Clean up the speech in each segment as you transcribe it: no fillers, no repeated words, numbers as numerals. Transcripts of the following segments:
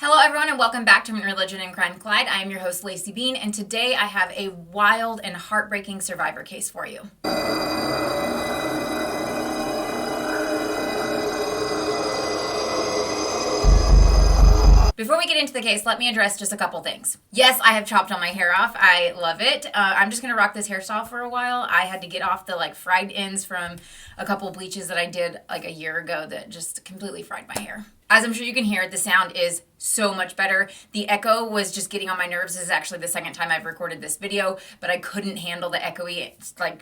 Hello everyone and welcome back to Religion and Crime Collide. I am your host Lacey Bean and today I have a wild and heartbreaking survivor case for you. Before we get into the case, let me address just a couple things. Yes, I have chopped all my hair off. I love it. I'm just going to rock this hairstyle for a while. I had to get off the fried ends from a couple bleaches that I did a year ago that just completely fried my hair. As I'm sure you can hear, the sound is so much better. The echo was just getting on my nerves. This is actually the second time I've recorded this video, but I couldn't handle the echoey,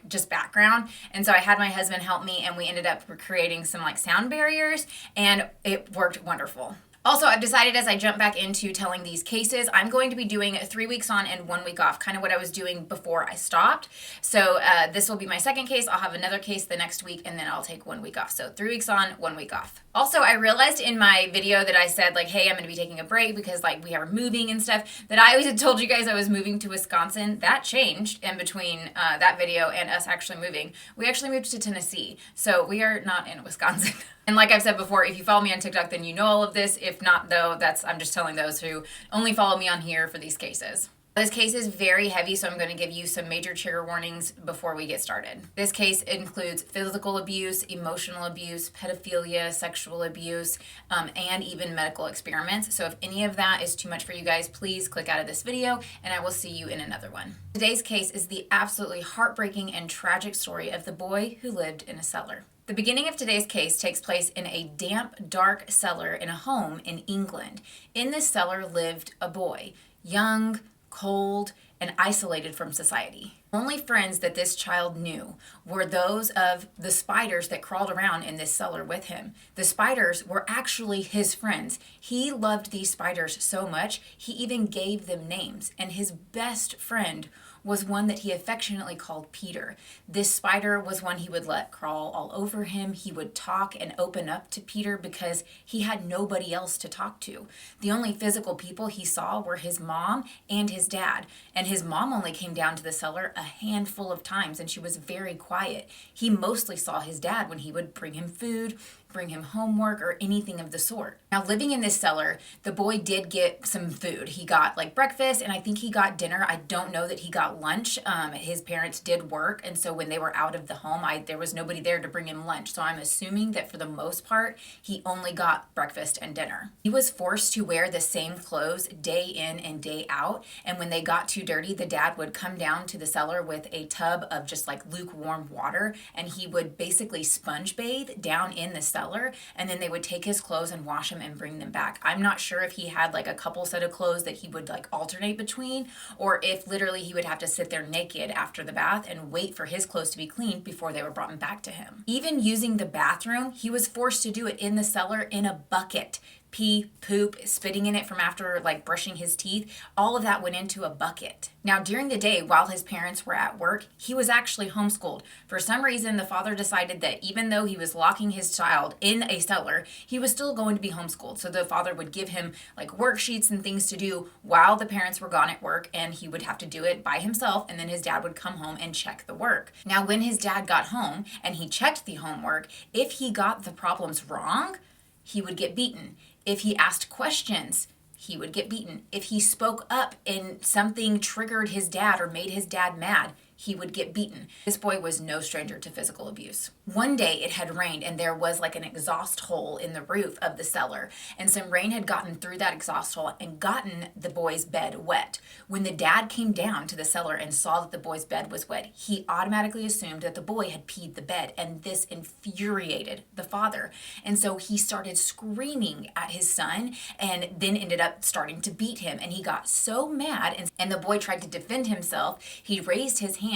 just background. And so I had my husband help me and we ended up creating some sound barriers and it worked wonderful. Also, I've decided as I jump back into telling these cases, I'm going to be doing 3 weeks on and 1 week off, kind of what I was doing before I stopped. So this will be my second case. I'll have another case the next week and then I'll take 1 week off. So 3 weeks on, 1 week off. Also, I realized in my video that I said hey, I'm going to be taking a break because we are moving and stuff, that I always had told you guys I was moving to Wisconsin. That changed in between that video and us actually moving. We actually moved to Tennessee. So we are not in Wisconsin. And like I've said before, if you follow me on TikTok, then you know all of this. If not, though, I'm just telling those who only follow me on here for these cases. This case is very heavy, so I'm going to give you some major trigger warnings before we get started. This case includes physical abuse, emotional abuse, pedophilia, sexual abuse, and even medical experiments. So if any of that is too much for you guys, please click out of this video and I will see you in another one. Today's case is the absolutely heartbreaking and tragic story of the boy who lived in a cellar. The beginning of today's case takes place in a damp, dark cellar in a home in England. In this cellar lived a boy, young, cold, and isolated from society. Only friends that this child knew were those of the spiders that crawled around in this cellar with him. The spiders were actually his friends. He loved these spiders so much, he even gave them names, and his best friend was one that he affectionately called Peter. This spider was one he would let crawl all over him. He would talk and open up to Peter because he had nobody else to talk to. The only physical people he saw were his mom and his dad. And his mom only came down to the cellar a handful of times and she was very quiet. He mostly saw his dad when he would bring him food, bring him homework, or anything of the sort. Now, living in this cellar, the boy did get some food. He got breakfast and I think he got dinner. I don't know that he got lunch. His parents did work, and so when they were out of the home, there was nobody there to bring him lunch. So I'm assuming that for the most part, he only got breakfast and dinner. He was forced to wear the same clothes day in and day out, and when they got too dirty, the dad would come down to the cellar with a tub of just lukewarm water, and he would basically sponge bathe down in the cellar, and then they would take his clothes and wash them and bring them back. I'm not sure if he had a couple set of clothes that he would alternate between, or if literally he would have to sit there naked after the bath and wait for his clothes to be cleaned before they were brought back to him. Even using the bathroom, he was forced to do it in the cellar in a bucket. Pee, poop, spitting in it from after brushing his teeth, all of that went into a bucket. Now, during the day, while his parents were at work, he was actually homeschooled. For some reason, the father decided that even though he was locking his child in a cellar, he was still going to be homeschooled. So the father would give him worksheets and things to do while the parents were gone at work, and he would have to do it by himself, and then his dad would come home and check the work. Now, when his dad got home and he checked the homework, if he got the problems wrong, he would get beaten. If he asked questions, he would get beaten. If he spoke up and something triggered his dad or made his dad mad, he would get beaten. This boy was no stranger to physical abuse. One day it had rained and there was an exhaust hole in the roof of the cellar, and some rain had gotten through that exhaust hole and gotten the boy's bed wet. When the dad came down to the cellar and saw that the boy's bed was wet, he automatically assumed that the boy had peed the bed, and this infuriated the father. And so he started screaming at his son and then ended up starting to beat him, and he got so mad and the boy tried to defend himself. He raised his hands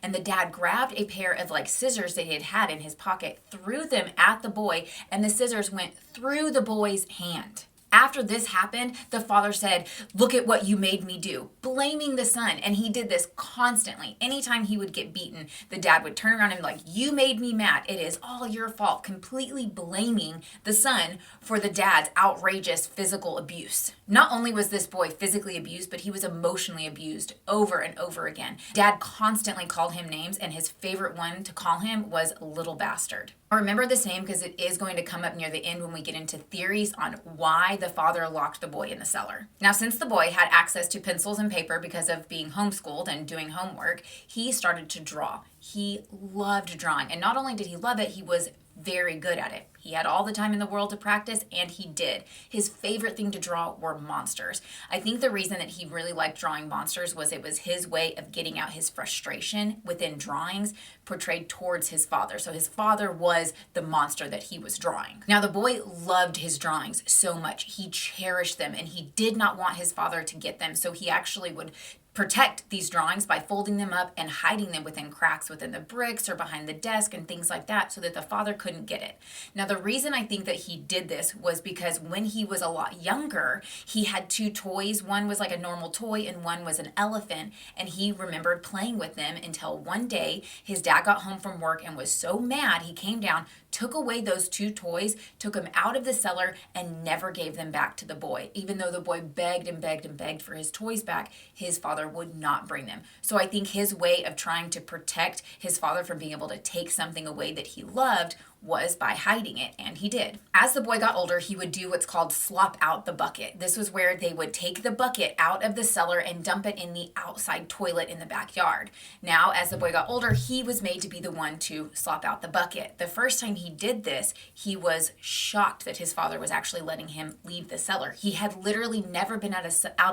and the dad grabbed a pair of scissors that he had in his pocket, threw them at the boy, and the scissors went through the boy's hand. After this happened, the father said, "Look at what you made me do," blaming the son. And he did this constantly. Anytime he would get beaten, the dad would turn around and be "You made me mad. It is all your fault," completely blaming the son for the dad's outrageous physical abuse. Not only was this boy physically abused, but he was emotionally abused over and over again. Dad constantly called him names, and his favorite one to call him was "little bastard." Remember this name because it is going to come up near the end when we get into theories on why the father locked the boy in the cellar. Now, since the boy had access to pencils and paper because of being homeschooled and doing homework, he started to draw. He loved drawing. And not only did he love it, he was very good at it. He had all the time in the world to practice, and he did. His favorite thing to draw were monsters. I think the reason that he really liked drawing monsters was it was his way of getting out his frustration within drawings portrayed towards his father. So his father was the monster that he was drawing. Now, the boy loved his drawings so much. He cherished them, and he did not want his father to get them. So he actually would protect these drawings by folding them up and hiding them within cracks within the bricks or behind the desk and things like that so that the father couldn't get it. Now, the reason I think that he did this was because when he was a lot younger, he had two toys. One was like a normal toy and one was an elephant, and he remembered playing with them until one day his dad got home from work and was so mad he came down, took away those two toys, took them out of the cellar, and never gave them back to the boy. Even though the boy begged and begged and begged for his toys back, his father would not bring them. So I think his way of trying to protect his father from being able to take something away that he loved was by hiding it, and he did. As the boy got older, he would do what's called slop out the bucket. This was where they would take the bucket out of the cellar and dump it in the outside toilet in the backyard. Now, as the boy got older, he was made to be the one to slop out the bucket. The first time he did this, he was shocked that his father was actually letting him leave the cellar. He had literally never been out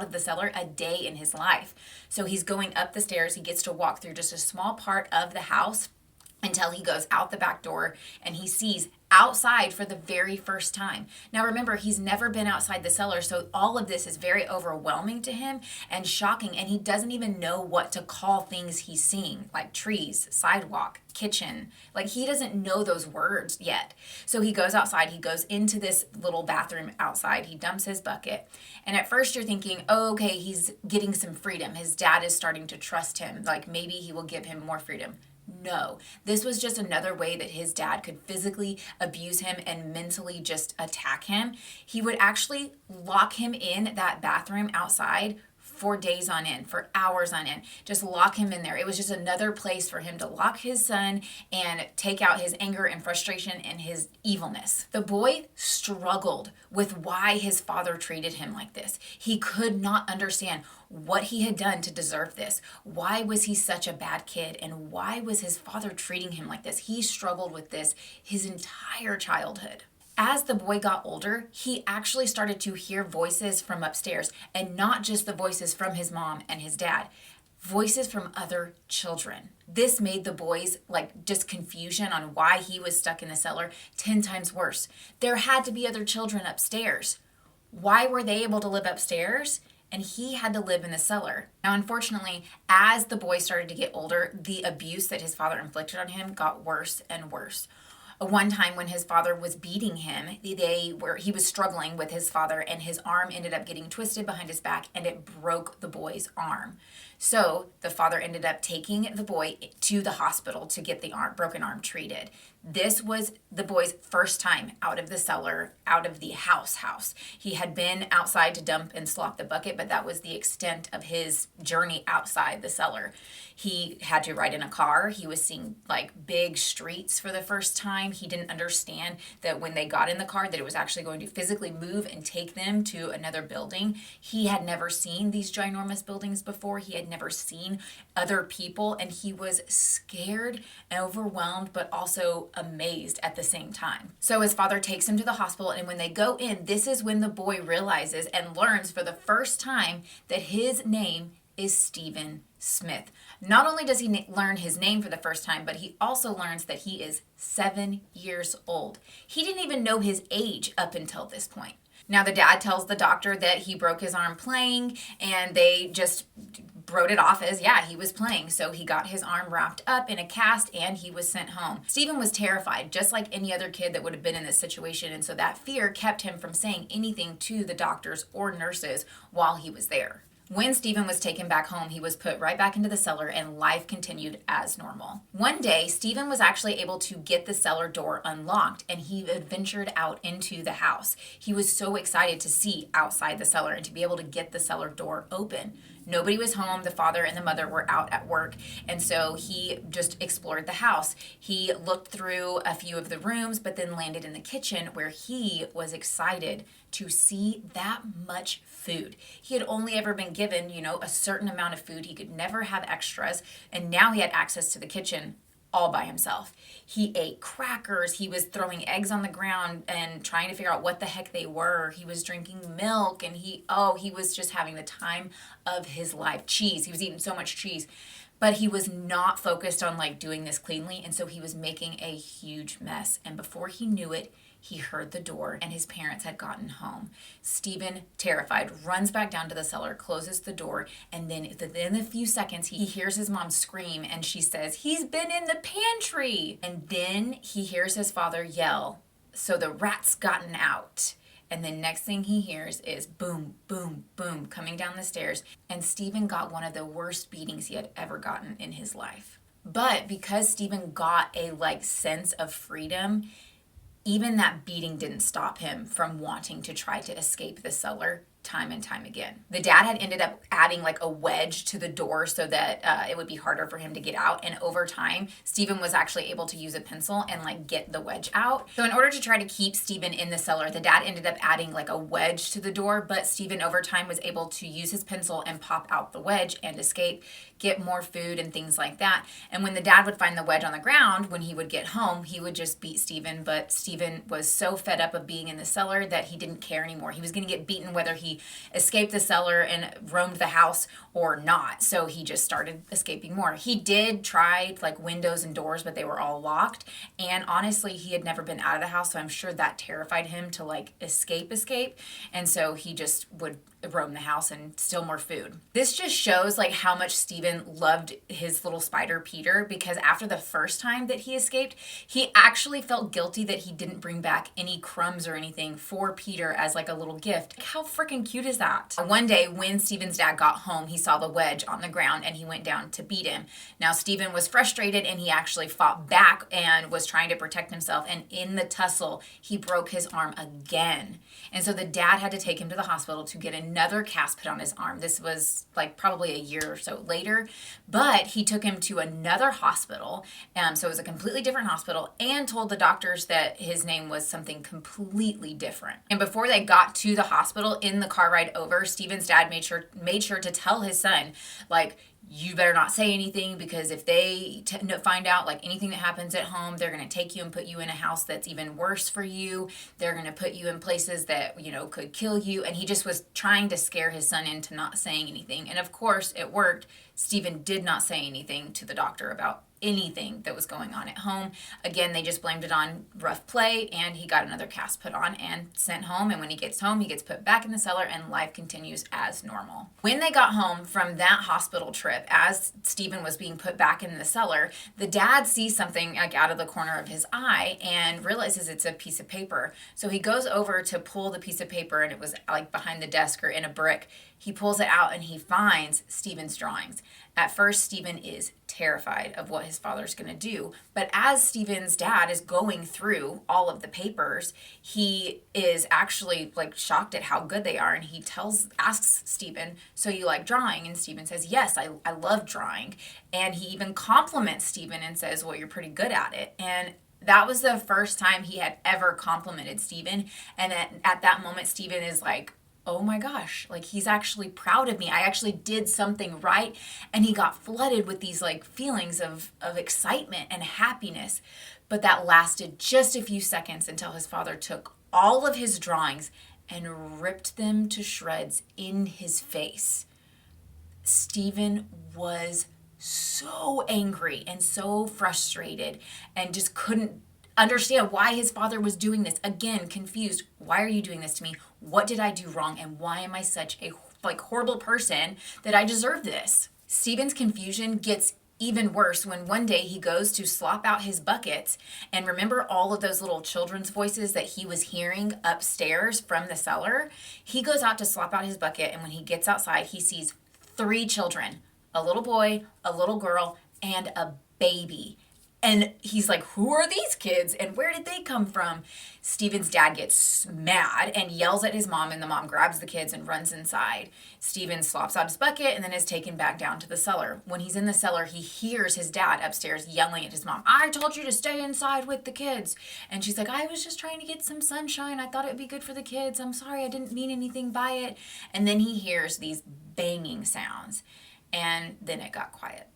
of the cellar a day in his life. So he's going up the stairs. He gets to walk through just a small part of the house until he goes out the back door and he sees outside for the very first time. Now remember, he's never been outside the cellar, so all of this is very overwhelming to him and shocking, and he doesn't even know what to call things he's seeing, like trees, sidewalk, kitchen. Like, he doesn't know those words yet. So he goes outside, he goes into this little bathroom outside, he dumps his bucket, and at first you're thinking, oh, okay, he's getting some freedom. His dad is starting to trust him, like maybe he will give him more freedom. No, this was just another way that his dad could physically abuse him and mentally just attack him. He would actually lock him in that bathroom outside for days on end, for hours on end, just lock him in there. It was just another place for him to lock his son and take out his anger and frustration and his evilness. The boy struggled with why his father treated him like this. He could not understand what he had done to deserve this. Why was he such a bad kid? And why was his father treating him like this? He struggled with this his entire childhood. As the boy got older, he actually started to hear voices from upstairs, and not just the voices from his mom and his dad, voices from other children. This made the boys just confusion on why he was stuck in the cellar 10 times worse. There had to be other children upstairs. Why were they able to live upstairs? And he had to live in the cellar. Now, unfortunately, as the boy started to get older, the abuse that his father inflicted on him got worse and worse. One time when his father was beating him, he was struggling with his father, and his arm ended up getting twisted behind his back, and it broke the boy's arm. So the father ended up taking the boy to the hospital to get the broken arm treated. This was the boy's first time out of the cellar, out of the house. He had been outside to dump and slop the bucket, but that was the extent of his journey outside the cellar. He had to ride in a car. He was seeing big streets for the first time. He didn't understand that when they got in the car that it was actually going to physically move and take them to another building. He had never seen these ginormous buildings before. He had never seen other people, and he was scared and overwhelmed, but also amazed at the same time. So his father takes him to the hospital, and when they go in, this is when the boy realizes and learns for the first time that his name is Stephen Smith. Not only does he learn his name for the first time, but he also learns that he is 7 years old. He didn't even know his age up until this point. Now, the dad tells the doctor that he broke his arm playing, and they just wrote it off as, yeah, he was playing. So he got his arm wrapped up in a cast and he was sent home. Stephen was terrified, just like any other kid that would have been in this situation. And so that fear kept him from saying anything to the doctors or nurses while he was there. When Stephen was taken back home, he was put right back into the cellar and life continued as normal. One day, Stephen was actually able to get the cellar door unlocked and he ventured out into the house. He was so excited to see outside the cellar and to be able to get the cellar door open. Nobody was home. The father and the mother were out at work. And so he just explored the house. He looked through a few of the rooms, but then landed in the kitchen where he was excited to see that much food. He had only ever been given, a certain amount of food. He could never have extras. And now he had access to the kitchen all by himself. He ate crackers. He was throwing eggs on the ground and trying to figure out what the heck they were. He was drinking milk, and he was just having the time of his life. Cheese. He was eating so much cheese. But he was not focused on doing this cleanly, and so he was making a huge mess. And before he knew it, he heard the door, and his parents had gotten home. Stephen, terrified, runs back down to the cellar, closes the door, and then within a few seconds, he hears his mom scream, and she says, "He's been in the pantry!" And then he hears his father yell, "So the rat's gotten out." And then next thing he hears is boom, boom, boom, coming down the stairs. And Stephen got one of the worst beatings he had ever gotten in his life. But because Stephen got a sense of freedom, even that beating didn't stop him from wanting to try to escape the cellar time and time again. The dad had ended up adding a wedge to the door so that it would be harder for him to get out. And over time, Stephen was actually able to use a pencil and get the wedge out. So in order to try to keep Stephen in the cellar, the dad ended up adding a wedge to the door, but Stephen over time was able to use his pencil and pop out the wedge and escape, get more food and things like that. And when the dad would find the wedge on the ground, when he would get home, he would just beat Stephen. But Stephen was so fed up of being in the cellar that he didn't care anymore. He was going to get beaten whether he escaped the cellar and roamed the house or not. So he just started escaping more. He did try windows and doors, but they were all locked. And honestly, he had never been out of the house, so I'm sure that terrified him to escape. And so he just would roam the house and steal more food. This just shows how much Stephen loved his little spider Peter, because after the first time that he escaped, he actually felt guilty that he didn't bring back any crumbs or anything for Peter as a little gift. How freaking cute is that? One day when Stephen's dad got home, he saw the wedge on the ground and he went down to beat him. Now Stephen was frustrated and he actually fought back and was trying to protect himself, and in the tussle he broke his arm again. And so the dad had to take him to the hospital to get another cast put on his arm. This was probably a year or so later, but he took him to another hospital. So it was a completely different hospital, and told the doctors that his name was something completely different. And before they got to the hospital, in the car ride over, Stephen's dad made sure to tell his son, you better not say anything, because if they find out anything that happens at home, they're going to take you and put you in a house that's even worse for you. They're going to put you in places that, could kill you. And he just was trying to scare his son into not saying anything. And of course it worked. Stephen did not say anything to the doctor about anything that was going on at home. Again, they just blamed it on rough play, and he got another cast put on and sent home. And when he gets home, he gets put back in the cellar, and life continues as normal. When they got home from that hospital trip, as Stephen was being put back in the cellar, the dad sees something out of the corner of his eye and realizes it's a piece of paper. So he goes over to pull the piece of paper, and it was behind the desk or in a brick. He pulls it out and he finds Stephen's drawings. At first, Stephen is terrified of what his father's going to do. But as Stephen's dad is going through all of the papers, he is actually shocked at how good they are. And he asks Stephen, "So you like drawing?" And Stephen says, "Yes, I love drawing." And he even compliments Stephen and says, "Well, you're pretty good at it." And that was the first time he had ever complimented Stephen. And at that moment, Stephen is oh my gosh, he's actually proud of me. I actually did something right. And he got flooded with these feelings of excitement and happiness. But that lasted just a few seconds until his father took all of his drawings and ripped them to shreds in his face. Stephen was so angry and so frustrated and just couldn't understand why his father was doing this. Again, confused. Why are you doing this to me? What did I do wrong? And why am I such a horrible person that I deserve this? Stephen's confusion gets even worse when one day he goes to slop out his buckets, and remember all of those little children's voices that he was hearing upstairs from the cellar? He goes out to slop out his bucket, and when he gets outside, he sees 3 children, a little boy, a little girl, and a baby. And he's like, who are these kids and where did they come from? Steven's dad gets mad and yells at his mom, and the mom grabs the kids and runs inside. Steven slops out his bucket and then is taken back down to the cellar. When he's in the cellar, he hears his dad upstairs yelling at his mom, I told you to stay inside with the kids. And she's like, I was just trying to get some sunshine. I thought it would be good for the kids. I'm sorry, I didn't mean anything by it. And then he hears these banging sounds, and then it got quiet.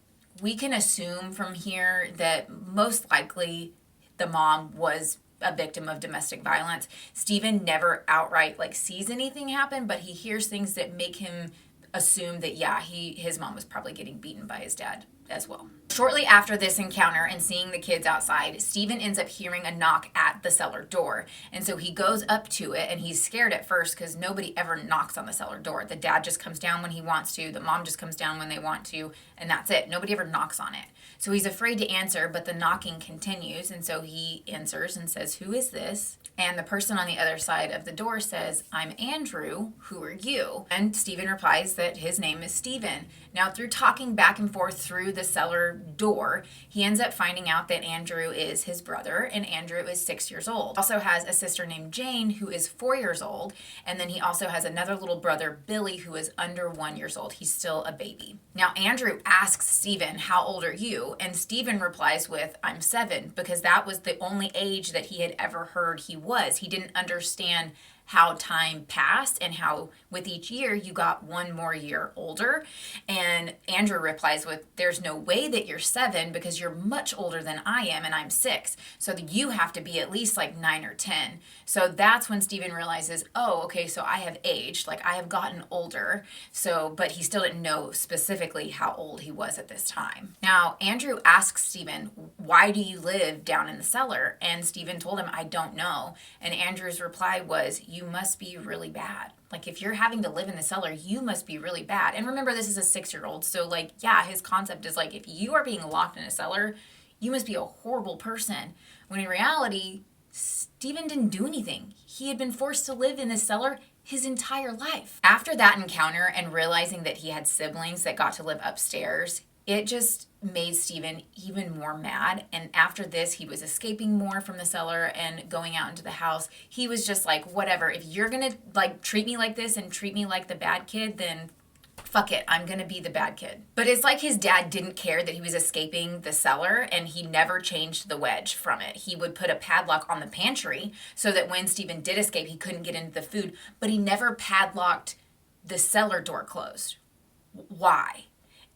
We can assume from here that most likely the mom was a victim of domestic violence. Steven never outright sees anything happen, but he hears things that make him assume that his mom was probably getting beaten by his dad as well. Shortly after this encounter and seeing the kids outside, Steven ends up hearing a knock at the cellar door. And so he goes up to it, and he's scared at first because nobody ever knocks on the cellar door. The dad just comes down when he wants to, the mom just comes down when they want to, and that's it. Nobody ever knocks on it. So he's afraid to answer, but the knocking continues, and so he answers and says, who is this? And the person on the other side of the door says, I'm Andrew, who are you? And Steven replies that his name is Steven. Now, through talking back and forth through the cellar door, he ends up finding out that Andrew is his brother, and Andrew is 6 years old. He also has a sister named Jane, who is 4 years old, and then he also has another little brother, Billy, who is under 1 year old. He's still a baby. Now, Andrew asks Steven, how old are you? And Steven replies with, I'm 7, because that was the only age that he had ever heard he was. He didn't understand how time passed and how with each year you got 1 more year older. And Andrew replies with, there's no way that you're 7 because you're much older than I am and I'm 6. So you have to be at least 9 or 10. So that's when Steven realizes, oh, okay, so I have aged, I have gotten older. So, but he still didn't know specifically how old he was at this time. Now, Andrew asks Steven, why do you live down in the cellar? And Steven told him, I don't know. And Andrew's reply was, you must be really bad. If you're having to live in the cellar, you must be really bad. And remember, this is a 6-year-old. So his concept is if you are being locked in a cellar, you must be a horrible person. When in reality, Steven didn't do anything. He had been forced to live in this cellar his entire life. After that encounter and realizing that he had siblings that got to live upstairs, it just made Steven even more mad. And after this, he was escaping more from the cellar and going out into the house. He was just whatever, if you're gonna treat me like this and treat me like the bad kid, then fuck it, I'm gonna be the bad kid. But it's his dad didn't care that he was escaping the cellar, and he never changed the wedge from it. He would put a padlock on the pantry so that when Steven did escape, he couldn't get into the food, but he never padlocked the cellar door closed. Why?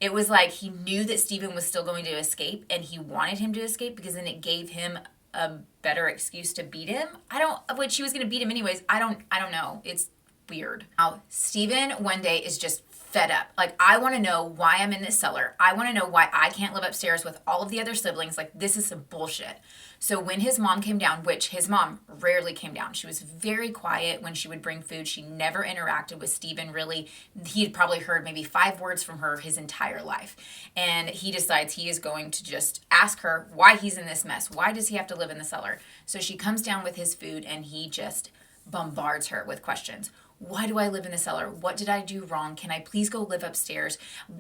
It was he knew that Steven was still going to escape, and he wanted him to escape because then it gave him a better excuse to beat him. She was going to beat him anyways. I don't know. It's weird. Now, Steven one day is just fed up. I want to know why I'm in this cellar. I want to know why I can't live upstairs with all of the other siblings. This is some bullshit. So when his mom came down, which his mom rarely came down, she was very quiet when she would bring food. She never interacted with Steven really. He had probably heard maybe 5 words from her his entire life. And he decides he is going to just ask her why he's in this mess. Why does he have to live in the cellar? So she comes down with his food, and he just bombards her with questions. Why do I live in the cellar? What did I do wrong? Can I please go live upstairs?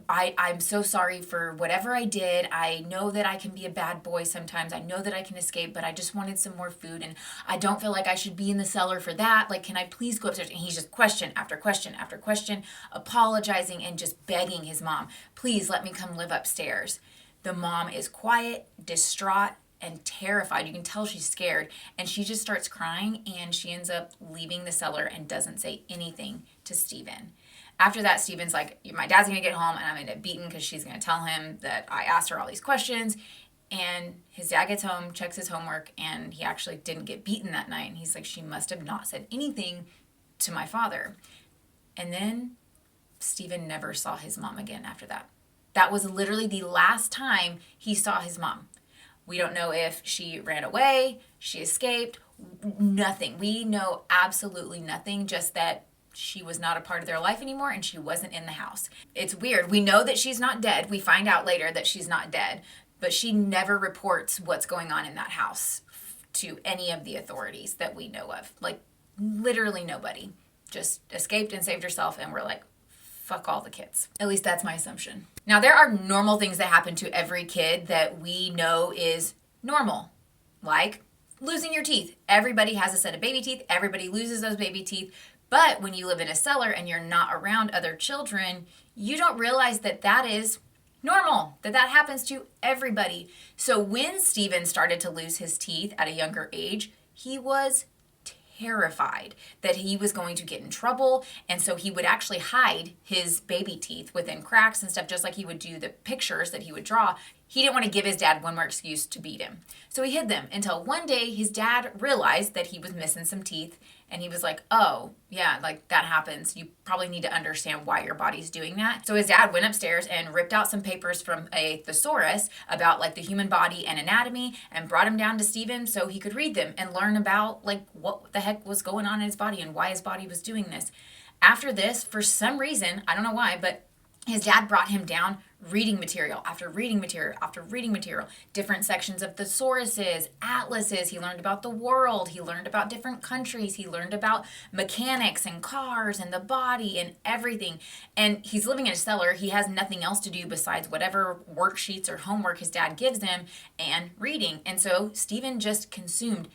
I'm so sorry for whatever I did. I know that I can be a bad boy sometimes. I know that I can escape, but I just wanted some more food, and I don't feel like I should be in the cellar for that. Can I please go upstairs? And he's just question after question after question, apologizing and just begging his mom, please let me come live upstairs. The mom is quiet, distraught, and terrified. You can tell she's scared, and she just starts crying, and she ends up leaving the cellar and doesn't say anything to Steven. After that, Steven's like, my dad's gonna get home and I'm gonna get beaten because she's gonna tell him that I asked her all these questions. And his dad gets home, checks his homework, and he actually didn't get beaten that night. And he's like, she must have not said anything to my father. And then Steven never saw his mom again after that. That was literally the last time he saw his mom. We don't know if she ran away, she escaped, nothing. We know absolutely nothing, just that she was not a part of their life anymore and she wasn't in the house. It's weird. We know that she's not dead. We find out later that she's not dead, but she never reports what's going on in that house to any of the authorities that we know of. Literally nobody. Just escaped and saved herself, and we're like, fuck all the kids. At least that's my assumption. Now, there are normal things that happen to every kid that we know is normal. Like losing your teeth. Everybody has a set of baby teeth. Everybody loses those baby teeth. But when you live in a cellar and you're not around other children, you don't realize that that is normal, that that happens to everybody. So when Stephen started to lose his teeth at a younger age, he was terrified that he was going to get in trouble, and so he would actually hide his baby teeth within cracks and stuff, just like he would do the pictures that he would draw. He didn't want to give his dad one more excuse to beat him, so he hid them until one day his dad realized that he was missing some teeth, and he was like, oh yeah, like that happens, you probably need to understand why your body's doing that. So his dad went upstairs and ripped out some papers from a thesaurus about like the human body and anatomy, and brought him down to Stephen so he could read them and learn about like what the heck was going on in his body and why his body was doing this. After this, for some reason, I don't know why, but his dad brought him down reading material after reading material after reading material, different sections of thesauruses, atlases. He learned about the world. He learned about different countries. He learned about mechanics and cars and the body and everything. And he's living in a cellar. He has nothing else to do besides whatever worksheets or homework his dad gives him and reading. And so Stephen just consumed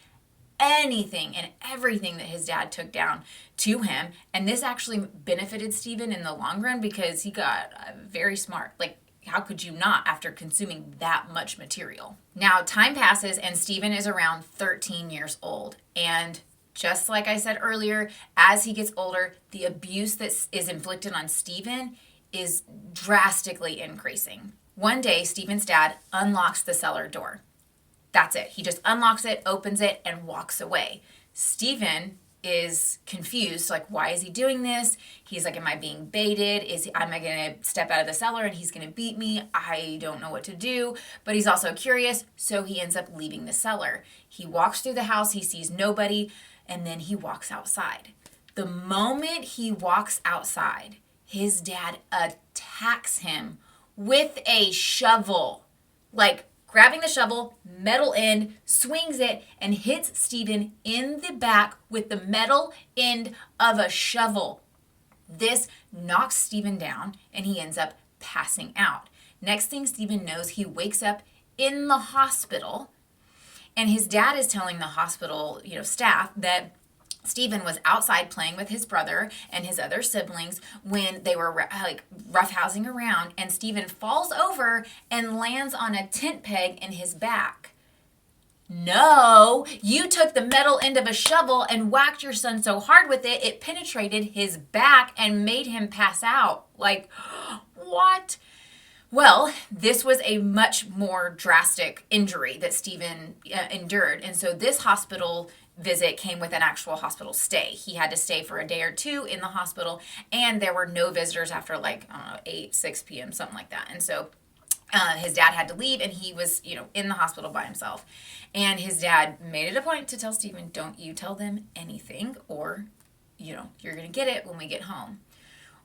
anything and everything that his dad took down to him. And this actually benefited Stephen in the long run because he got very smart. Like, how could you not after consuming that much material? Now, time passes and Stephen is around 13 years old. And just like I said earlier, as he gets older, the abuse that is inflicted on Stephen is drastically increasing. One day, Stephen's dad unlocks the cellar door. That's it. He just unlocks it, opens it, and walks away. Stephen is confused. Like, why is he doing this? He's like, am I being baited? Am I going to step out of the cellar and he's going to beat me? I don't know what to do. But he's also curious, so he ends up leaving the cellar. He walks through the house. He sees nobody, and then he walks outside. The moment he walks outside, his dad attacks him with a shovel. Like, grabbing the shovel, metal end, swings it, and hits Stephen in the back with the metal end of a shovel. This knocks Stephen down, and he ends up passing out. Next thing Stephen knows, he wakes up in the hospital, and his dad is telling the hospital, staff that Stephen was outside playing with his brother and his other siblings when they were roughhousing around, and Stephen falls over and lands on a tent peg in his back. No, you took the metal end of a shovel and whacked your son so hard with it, it penetrated his back and made him pass out. Like, what? Well, this was a much more drastic injury that Stephen endured, and so this hospital visit came with an actual hospital stay. He had to stay for a day or two in the hospital, and there were no visitors after 6 p.m., something like that. And so his dad had to leave, and he was, in the hospital by himself. And his dad made it a point to tell Stephen, don't you tell them anything, or, you're going to get it when we get home.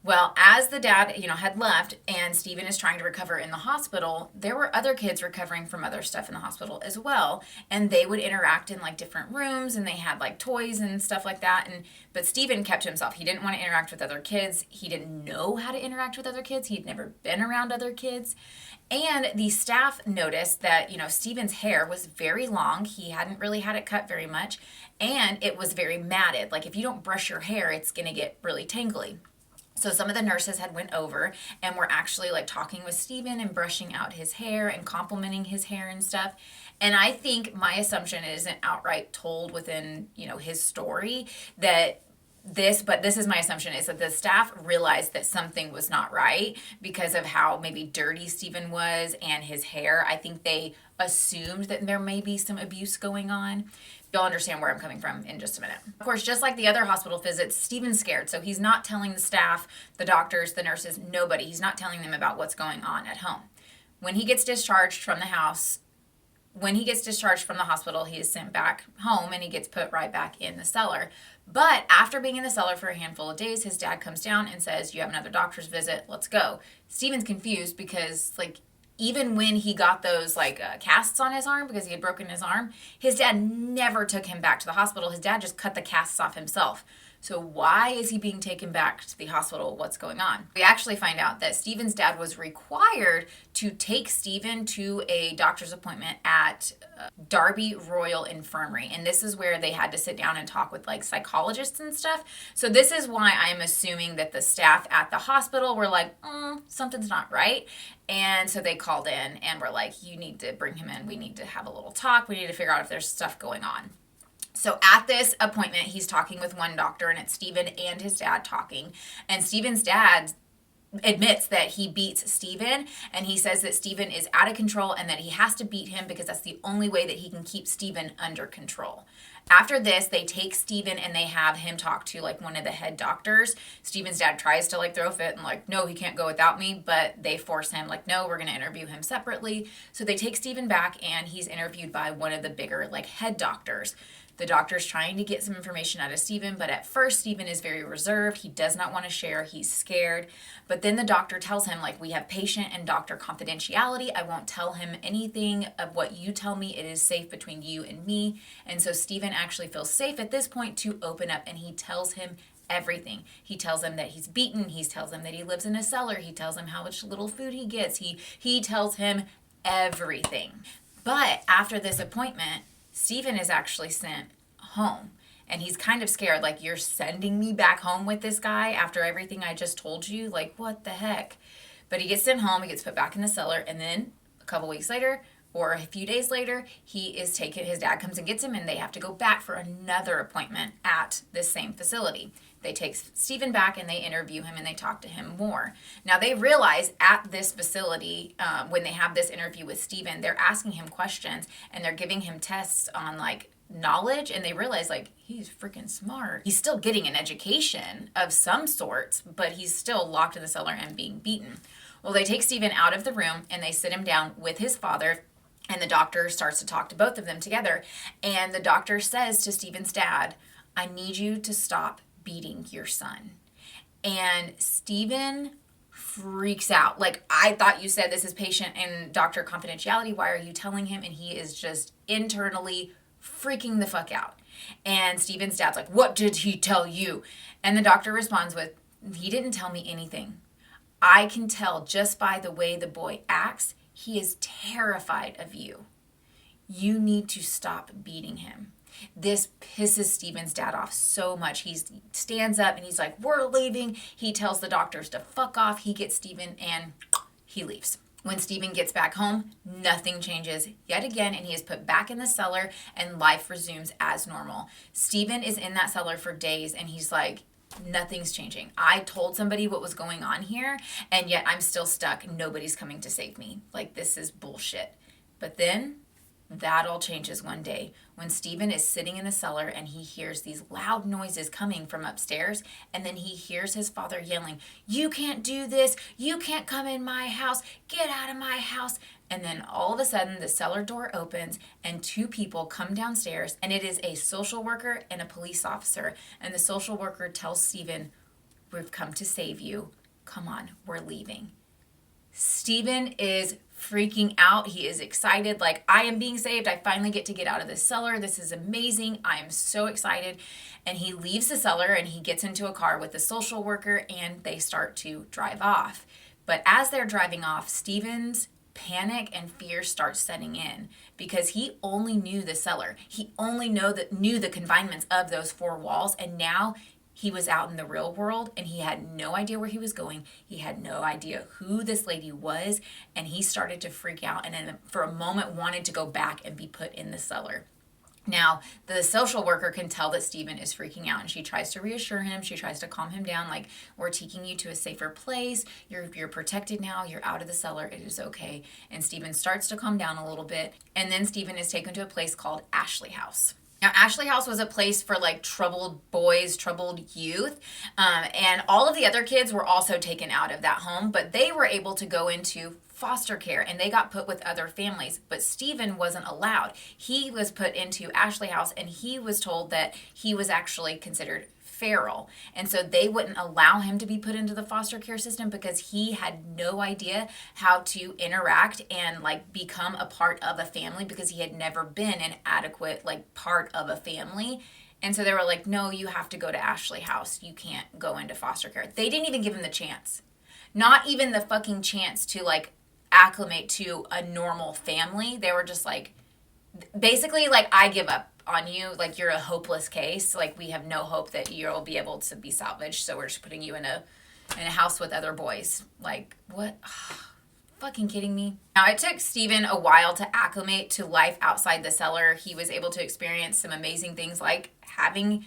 Well, as the dad, had left and Stephen is trying to recover in the hospital, there were other kids recovering from other stuff in the hospital as well. And they would interact in different rooms, and they had toys and stuff like that. But Stephen kept to himself. He didn't want to interact with other kids. He didn't know how to interact with other kids. He'd never been around other kids. And the staff noticed that, Stephen's hair was very long. He hadn't really had it cut very much. And it was very matted. Like, if you don't brush your hair, it's going to get really tangly. So some of the nurses had went over and were actually talking with Stephen and brushing out his hair and complimenting his hair and stuff. And I think my assumption isn't outright told within, his story but this is my assumption, is that the staff realized that something was not right because of how maybe dirty Stephen was and his hair. I think they assumed that there may be some abuse going on. You'll understand where I'm coming from in just a minute. Of course, just like the other hospital visits, Stephen's scared. So he's not telling the staff, the doctors, the nurses, nobody. He's not telling them about what's going on at home. When he gets discharged from the hospital, he is sent back home and he gets put right back in the cellar. But after being in the cellar for a handful of days, his dad comes down and says, you have another doctor's visit, let's go. Stephen's confused because even when he got those casts on his arm because he had broken his arm, his dad never took him back to the hospital. His dad just cut the casts off himself. So why is he being taken back to the hospital? What's going on? We actually find out that Steven's dad was required to take Steven to a doctor's appointment at Darby Royal Infirmary. And this is where they had to sit down and talk with like psychologists and stuff. So this is why I'm assuming that the staff at the hospital were like, something's not right. And so they called in and were like, you need to bring him in. We need to have a little talk. We need to figure out if there's stuff going on. So at this appointment, he's talking with one doctor, and it's Steven and his dad talking. And Steven's dad admits that he beats Steven, and he says that Steven is out of control and that he has to beat him because that's the only way that he can keep Steven under control. After this, they take Steven and they have him talk to like one of the head doctors. Steven's dad tries to like throw a fit and like, no, he can't go without me, but they force him like, no, we're going to interview him separately. So they take Steven back and he's interviewed by one of the bigger like head doctors. The doctor's trying to get some information out of Steven, but at first Steven is very reserved. He does not want to share. He's scared. But then the doctor tells him, like, we have patient and doctor confidentiality. I won't tell him anything of what you tell me. It is safe between you and me. And so Steven actually feels safe at this point to open up, and he tells him everything. He tells him that he's beaten. He tells him that he lives in a cellar. He tells him how much little food he gets. He tells him everything. But after this appointment, Steven is actually sent home. And he's kind of scared, like, you're sending me back home with this guy after everything I just told you? Like, what the heck? But he gets sent home, he gets put back in the cellar, and then a couple weeks later, or a few days later, he is taken, his dad comes and gets him, and they have to go back for another appointment at this same facility. They take Steven back and they interview him and they talk to him more. Now they realize at this facility, when they have this interview with Steven, they're asking him questions and they're giving him tests on like knowledge, and they realize like he's freaking smart. He's still getting an education of some sorts, but he's still locked in the cellar and being beaten. Well, they take Steven out of the room and they sit him down with his father. And the doctor starts to talk to both of them together. And the doctor says to Steven's dad, I need you to stop beating your son. And Steven freaks out. Like, I thought you said this is patient and doctor confidentiality. Why are you telling him? And he is just internally freaking the fuck out. And Steven's dad's like, what did he tell you? And the doctor responds with, he didn't tell me anything. I can tell just by the way the boy acts, he is terrified of you. You need to stop beating him. This pisses Steven's dad off so much. He stands up and he's like, we're leaving. He tells the doctors to fuck off. He gets Steven and he leaves. When Steven gets back home, nothing changes yet again, and he is put back in the cellar and life resumes as normal. Steven is in that cellar for days and he's like, nothing's changing. I told somebody what was going on here, and yet I'm still stuck. Nobody's coming to save me. Like, this is bullshit. But then that all changes one day when Steven is sitting in the cellar and he hears these loud noises coming from upstairs, and then he hears his father yelling, you can't do this. You can't come in my house. Get out of my house. And then all of a sudden the cellar door opens and two people come downstairs, and it is a social worker and a police officer. And the social worker tells Steven, we've come to save you. Come on, we're leaving. Steven is freaking out. He is excited. Like, I am being saved. I finally get to get out of this cellar. This is amazing. I am so excited. And he leaves the cellar and he gets into a car with the social worker and they start to drive off. But as they're driving off, Steven's panic and fear starts setting in because he only knew the cellar. He only knew the confinements of those four walls, and now he was out in the real world and he had no idea where he was going. He had no idea who this lady was, and he started to freak out and then for a moment wanted to go back and be put in the cellar. Now, the social worker can tell that Steven is freaking out, and she tries to reassure him. She tries to calm him down, like, we're taking you to a safer place. You're protected now. You're out of the cellar. It is okay. And Steven starts to calm down a little bit, and then Steven is taken to a place called Ashley House. Now, Ashley House was a place for like troubled boys, troubled youth, and all of the other kids were also taken out of that home, but they were able to go into foster care and they got put with other families. But Steven wasn't allowed. He was put into Ashley House and he was told that he was actually considered feral, and so they wouldn't allow him to be put into the foster care system because he had no idea how to interact and like become a part of a family because he had never been an adequate like part of a family. And so they were like, no, you have to go to Ashley House. You can't go into foster care. They didn't even give him the chance. Not even the fucking chance to like acclimate to a normal family. They were just like, basically like, I give up on you. Like, you're a hopeless case. Like, we have no hope that you'll be able to be salvaged. So we're just putting you in a house with other boys. Like, what? Fucking kidding me? Now, it took Stephen a while to acclimate to life outside the cellar. He was able to experience some amazing things like having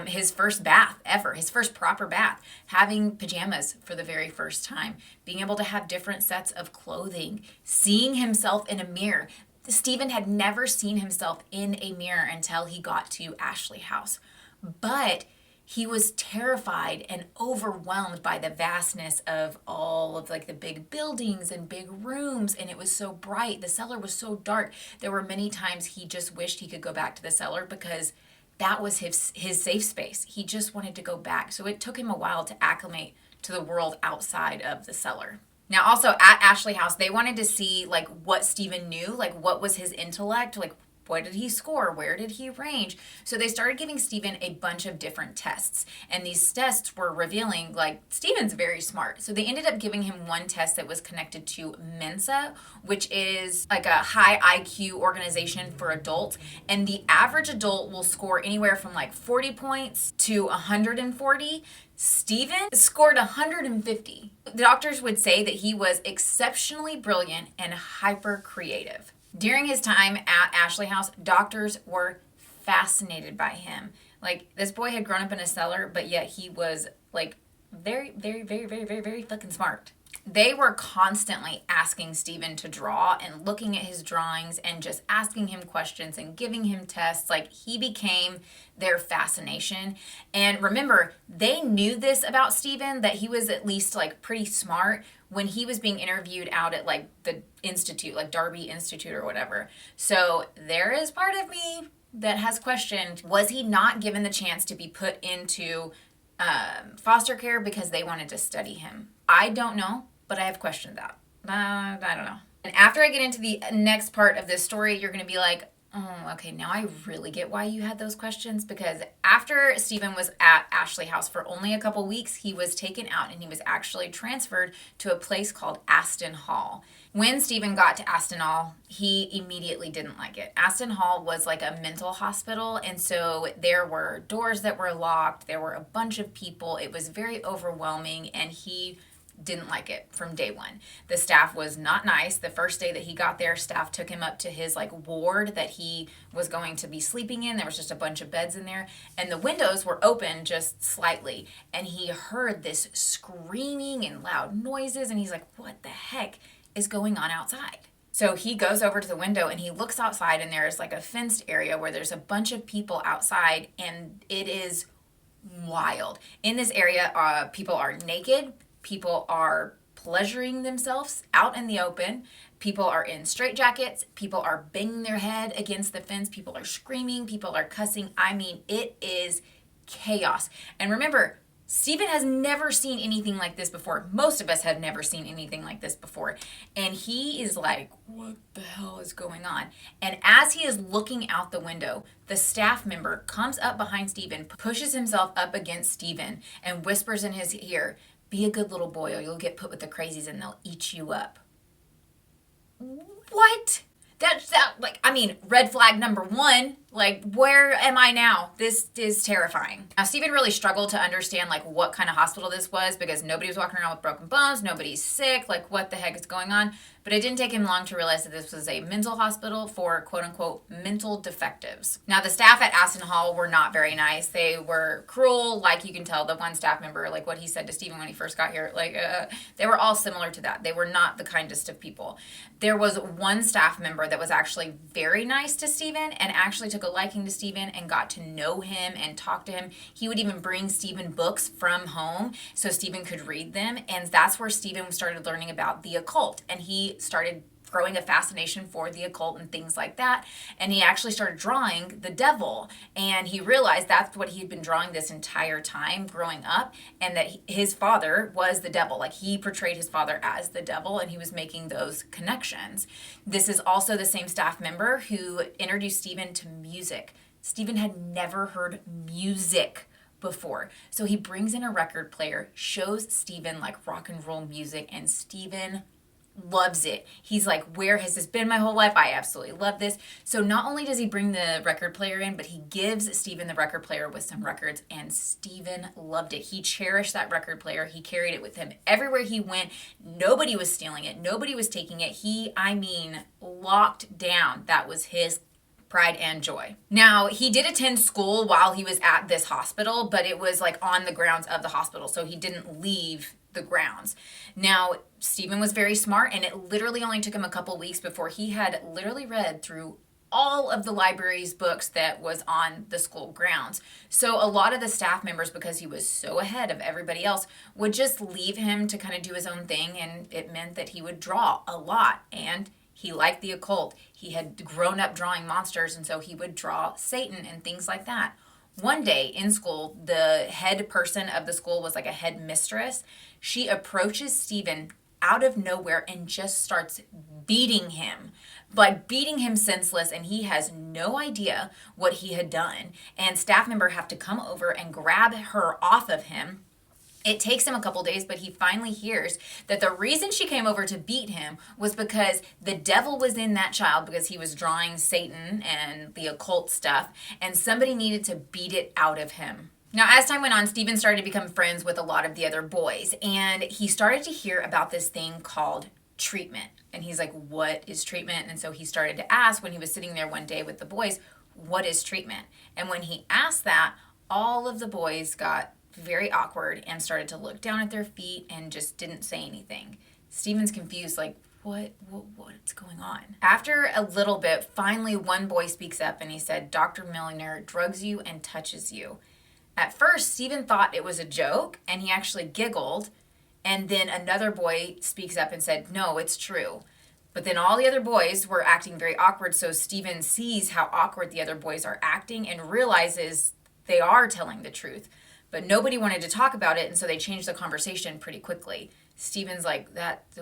his first bath ever, his first proper bath, having pajamas for the very first time, being able to have different sets of clothing, seeing himself in a mirror. Stephen had never seen himself in a mirror until he got to Ashley House. But he was terrified and overwhelmed by the vastness of all of like the big buildings and big rooms, and it was so bright. The cellar was so dark. There were many times he just wished he could go back to the cellar because that was his safe space. He just wanted to go back. So it took him a while to acclimate to the world outside of the cellar. Now, also at Ashley House, they wanted to see like what Stephen knew, like what was his intellect, like what did he score? Where did he range? So they started giving Stephen a bunch of different tests. And these tests were revealing, like, Stephen's very smart. So they ended up giving him one test that was connected to Mensa, which is like a high IQ organization for adults. And the average adult will score anywhere from like 40 points to 140. Stephen scored 150. The doctors would say that he was exceptionally brilliant and hyper creative. During his time at Ashley House, doctors were fascinated by him. Like, this boy had grown up in a cellar, but yet he was like very, very, very, very, very, very fucking smart. They were constantly asking Stephen to draw and looking at his drawings and just asking him questions and giving him tests. Like, he became their fascination. And remember, they knew this about Stephen, that he was at least like pretty smart when he was being interviewed out at like the institute, like Darby Institute or whatever. So there is part of me that has questioned, was he not given the chance to be put into foster care because they wanted to study him? I don't know, but I have questioned that. I don't know. And after I get into the next part of this story, you're going to be like, oh, okay, now I really get why you had those questions. Because after Stephen was at Ashley House for only a couple weeks, he was taken out and he was actually transferred to a place called Aston Hall. When Stephen got to Aston Hall, he immediately didn't like it. Aston Hall was like a mental hospital, and so there were doors that were locked. There were a bunch of people. It was very overwhelming, and he didn't like it from day one. The staff was not nice. The first day that he got there, staff took him up to his like ward that he was going to be sleeping in. There was just a bunch of beds in there, and the windows were open just slightly, and he heard this screaming and loud noises, and he's like, what the heck is going on outside? So he goes over to the window and he looks outside, and there's like a fenced area where there's a bunch of people outside, and it is wild. In this area, people are naked. People are pleasuring themselves out in the open. People are in straitjackets. People are banging their head against the fence. People are screaming. People are cussing. I mean, it is chaos. And remember, Stephen has never seen anything like this before. Most of us have never seen anything like this before. And he is like, what the hell is going on? And as he is looking out the window, the staff member comes up behind Stephen, pushes himself up against Stephen, and whispers in his ear, be a good little boy or you'll get put with the crazies and they'll eat you up. What? That's like, I mean, red flag number one. Like, where am I now? This is terrifying. Now, Stephen really struggled to understand, like, what kind of hospital this was because nobody was walking around with broken bones. Nobody's sick. Like, what the heck is going on? But it didn't take him long to realize that this was a mental hospital for, quote-unquote, mental defectives. Now, the staff at Aston Hall were not very nice. They were cruel. Like, you can tell the one staff member, like, what he said to Stephen when he first got here. Like, they were all similar to that. They were not the kindest of people. There was one staff member that was actually very nice to Stephen and actually took a liking to Stephen and got to know him and talk to him. He would even bring Stephen books from home so Stephen could read them. And that's where Stephen started learning about the occult. And he started growing a fascination for the occult and things like that. And he actually started drawing the devil. And he realized that's what he had been drawing this entire time growing up, and that his father was the devil. Like, he portrayed his father as the devil, and he was making those connections. This is also the same staff member who introduced Stephen to music. Stephen had never heard music before. So he brings in a record player, shows Stephen like rock and roll music, and Stephen loves it. He's like, where has this been my whole life? I absolutely love this. So not only does he bring the record player in, but he gives Stephen the record player with some records, and Stephen loved it. He cherished that record player. He carried it with him everywhere he went. Nobody was stealing it. Nobody was taking it. Locked down. That was his pride and joy. Now, he did attend school while he was at this hospital, but it was like on the grounds of the hospital, so he didn't leave the grounds. Now, Stephen was very smart, and it literally only took him a couple weeks before he had literally read through all of the library's books that was on the school grounds. So a lot of the staff members, because he was so ahead of everybody else, would just leave him to kind of do his own thing, and it meant that he would draw a lot, and he liked the occult. He had grown up drawing monsters, and so he would draw Satan and things like that. One day in school, the head person of the school was like a head mistress. She approaches Stephen out of nowhere and just starts beating him, like beating him senseless, and he has no idea what he had done. And staff member have to come over and grab her off of him. It takes him a couple days, but he finally hears that the reason she came over to beat him was because the devil was in that child, because he was drawing Satan and the occult stuff, and somebody needed to beat it out of him. Now, as time went on, Stephen started to become friends with a lot of the other boys, and he started to hear about this thing called treatment. And he's like, what is treatment? And so he started to ask when he was sitting there one day with the boys, what is treatment? And when he asked that, all of the boys got very awkward and started to look down at their feet and just didn't say anything. Stephen's confused, like, what's going on? After a little bit, finally one boy speaks up and he said, Dr. Milliner drugs you and touches you. At first, Stephen thought it was a joke and he actually giggled. And then another boy speaks up and said, no, it's true. But then all the other boys were acting very awkward. So Stephen sees how awkward the other boys are acting and realizes they are telling the truth. But nobody wanted to talk about it, and so they changed the conversation pretty quickly. Stephen's like, that's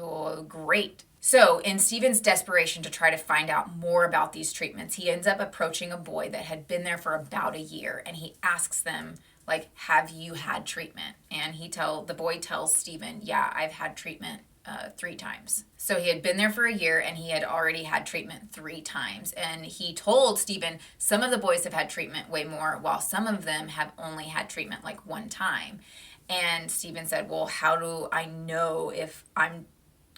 great. So in Stephen's desperation to try to find out more about these treatments, he ends up approaching a boy that had been there for about a year, and he asks them, like, have you had treatment? And the boy tells Stephen, yeah, I've had treatment 3 times. So he had been there for a year and he had already had treatment 3 times. And he told Stephen, some of the boys have had treatment way more, while some of them have only had treatment like 1 time. And Stephen said, well, how do I know if I'm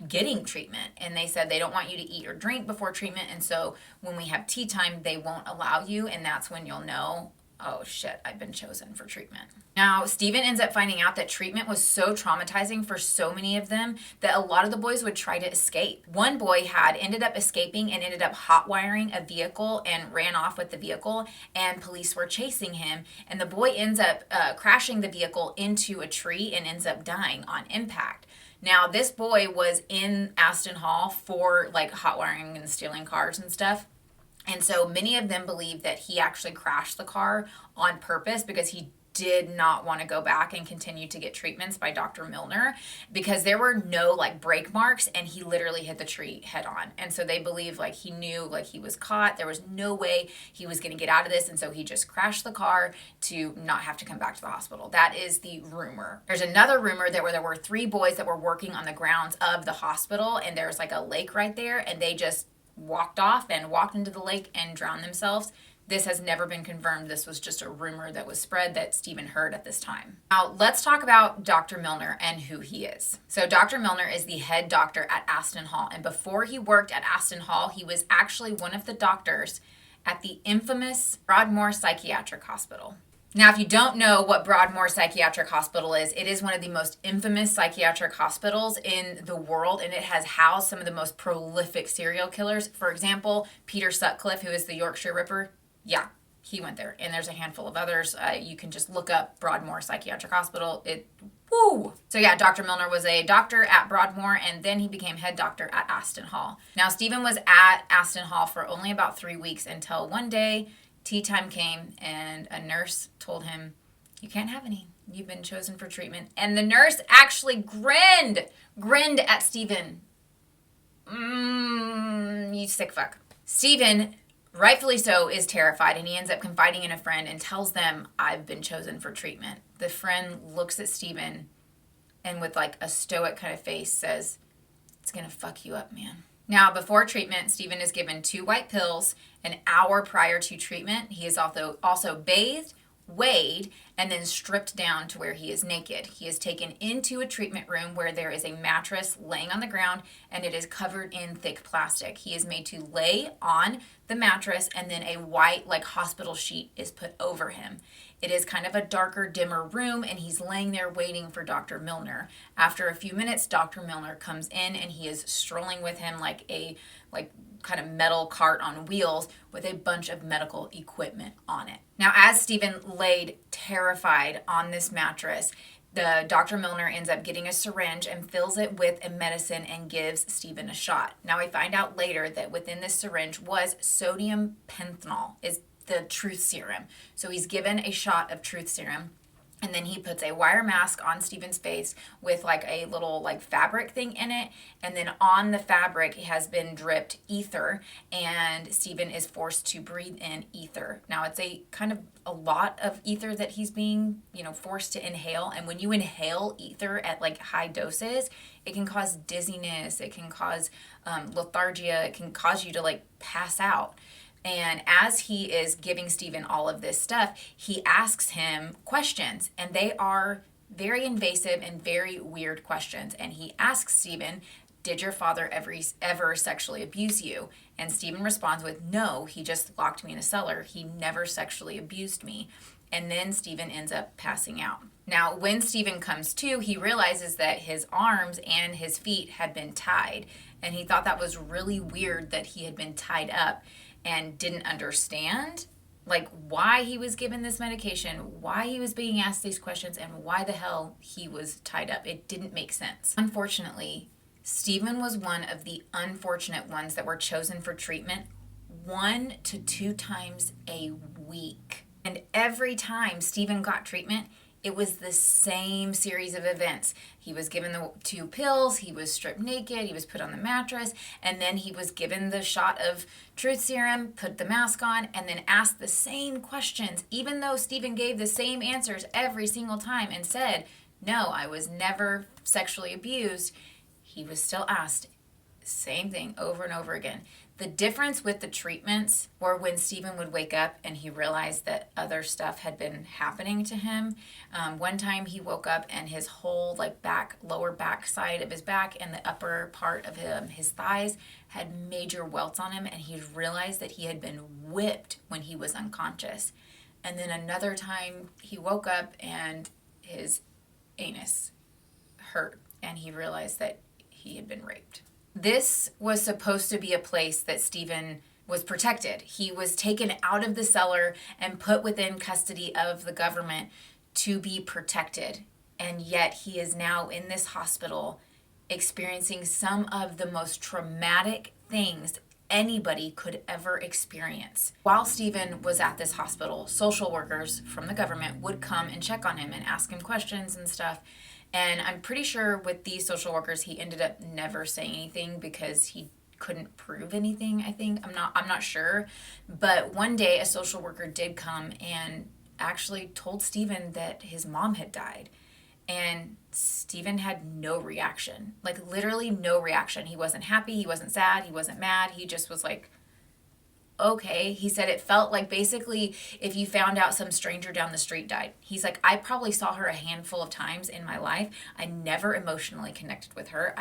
getting treatment? And they said they don't want you to eat or drink before treatment. And so when we have tea time, they won't allow you. And that's when you'll know, oh shit, I've been chosen for treatment. Now, Stephen ends up finding out that treatment was so traumatizing for so many of them that a lot of the boys would try to escape. One boy had ended up escaping and ended up hot-wiring a vehicle and ran off with the vehicle, and police were chasing him. And the boy ends up crashing the vehicle into a tree and ends up dying on impact. Now, this boy was in Aston Hall for like hot-wiring and stealing cars and stuff. And so many of them believe that he actually crashed the car on purpose because he did not want to go back and continue to get treatments by Dr. Milner, because there were no like brake marks and he literally hit the tree head on. And so they believe like he knew like he was caught. There was no way he was going to get out of this. And so he just crashed the car to not have to come back to the hospital. That is the rumor. There's another rumor that there were 3 boys that were working on the grounds of the hospital, and there's like a lake right there, and they just walked off and walked into the lake and drowned themselves. This has never been confirmed. This was just a rumor that was spread that Stephen heard at this time. Now, let's talk about Dr. Milner and who he is. So Dr. Milner is the head doctor at Aston Hall. And before he worked at Aston Hall, he was actually one of the doctors at the infamous Broadmoor Psychiatric Hospital. Now, if you don't know what Broadmoor Psychiatric Hospital is, it is one of the most infamous psychiatric hospitals in the world, and it has housed some of the most prolific serial killers. For example, Peter Sutcliffe, who is the Yorkshire Ripper. Yeah, he went there. And there's a handful of others. You can just look up Broadmoor Psychiatric Hospital. So yeah, Dr. Milner was a doctor at Broadmoor, and then he became head doctor at Aston Hall. Now, Stephen was at Aston Hall for only about 3 weeks until one day, tea time came and a nurse told him, you can't have any. You've been chosen for treatment. And the nurse actually grinned at Stephen. You sick fuck. Stephen rightfully so, is terrified, and he ends up confiding in a friend and tells them, I've been chosen for treatment. The friend looks at Stephen and with like a stoic kind of face says, it's going to fuck you up, man. Now, before treatment, Stephen is given 2 white pills. An hour prior to treatment, he is also bathed, weighed, and then stripped down to where he is naked. He is taken into a treatment room where there is a mattress laying on the ground and it is covered in thick plastic. He is made to lay on the mattress and then a white, like hospital sheet is put over him. It is kind of a darker, dimmer room, and he's laying there waiting for Dr. Milner. After a few minutes, Dr. Milner comes in and he is strolling with him like a kind of metal cart on wheels with a bunch of medical equipment on it. Now, as Stephen laid terrified on this mattress, the Dr. Milner ends up getting a syringe and fills it with a medicine and gives Stephen a shot. Now, I find out later that within this syringe was sodium pentanol, is the truth serum. So he's given a shot of truth serum, and then he puts a wire mask on Stephen's face with like a little like fabric thing in it, and then on the fabric has been dripped ether, and Stephen is forced to breathe in ether. Now it's a kind of a lot of ether that he's being, forced to inhale, and when you inhale ether at like high doses, it can cause dizziness, it can cause lethargia, it can cause you to like pass out. And as he is giving Stephen all of this stuff, he asks him questions, and they are very invasive and very weird questions. And he asks Stephen, did your father ever sexually abuse you? And Stephen responds with, no, he just locked me in a cellar. He never sexually abused me. And then Stephen ends up passing out. Now, when Stephen comes to, he realizes that his arms and his feet had been tied. And he thought that was really weird that he had been tied up, and didn't understand like why he was given this medication, why he was being asked these questions, and why the hell he was tied up. It didn't make sense. Unfortunately, Stephen was one of the unfortunate ones that were chosen for treatment 1 to 2 times a week. And every time Stephen got treatment, it was the same series of events. He was given the 2 pills, he was stripped naked, he was put on the mattress, and then he was given the shot of truth serum, put the mask on, and then asked the same questions, even though Stephen gave the same answers every single time and said, no, I was never sexually abused. He was still asked same thing over and over again. The difference with the treatments were when Stephen would wake up and he realized that other stuff had been happening to him. One time he woke up and his whole lower back side of his back and the upper part of his thighs had major welts on him, and he realized that he had been whipped when he was unconscious. And then another time he woke up and his anus hurt and he realized that he had been raped. This was supposed to be a place that Stephen was protected. He was taken out of the cellar and put within custody of the government to be protected. And yet he is now in this hospital experiencing some of the most traumatic things anybody could ever experience. While Stephen was at this hospital, social workers from the government would come and check on him and ask him questions and stuff. And I'm pretty sure with these social workers, he ended up never saying anything because he couldn't prove anything, I think. I'm not sure. But one day a social worker did come and actually told Stephen that his mom had died. And Stephen had no reaction, like literally no reaction. He wasn't happy, he wasn't sad, he wasn't mad. He just was like, okay. He said it felt like basically if you found out some stranger down the street died. He's like, I probably saw her a handful of times in my life. I never emotionally connected with her.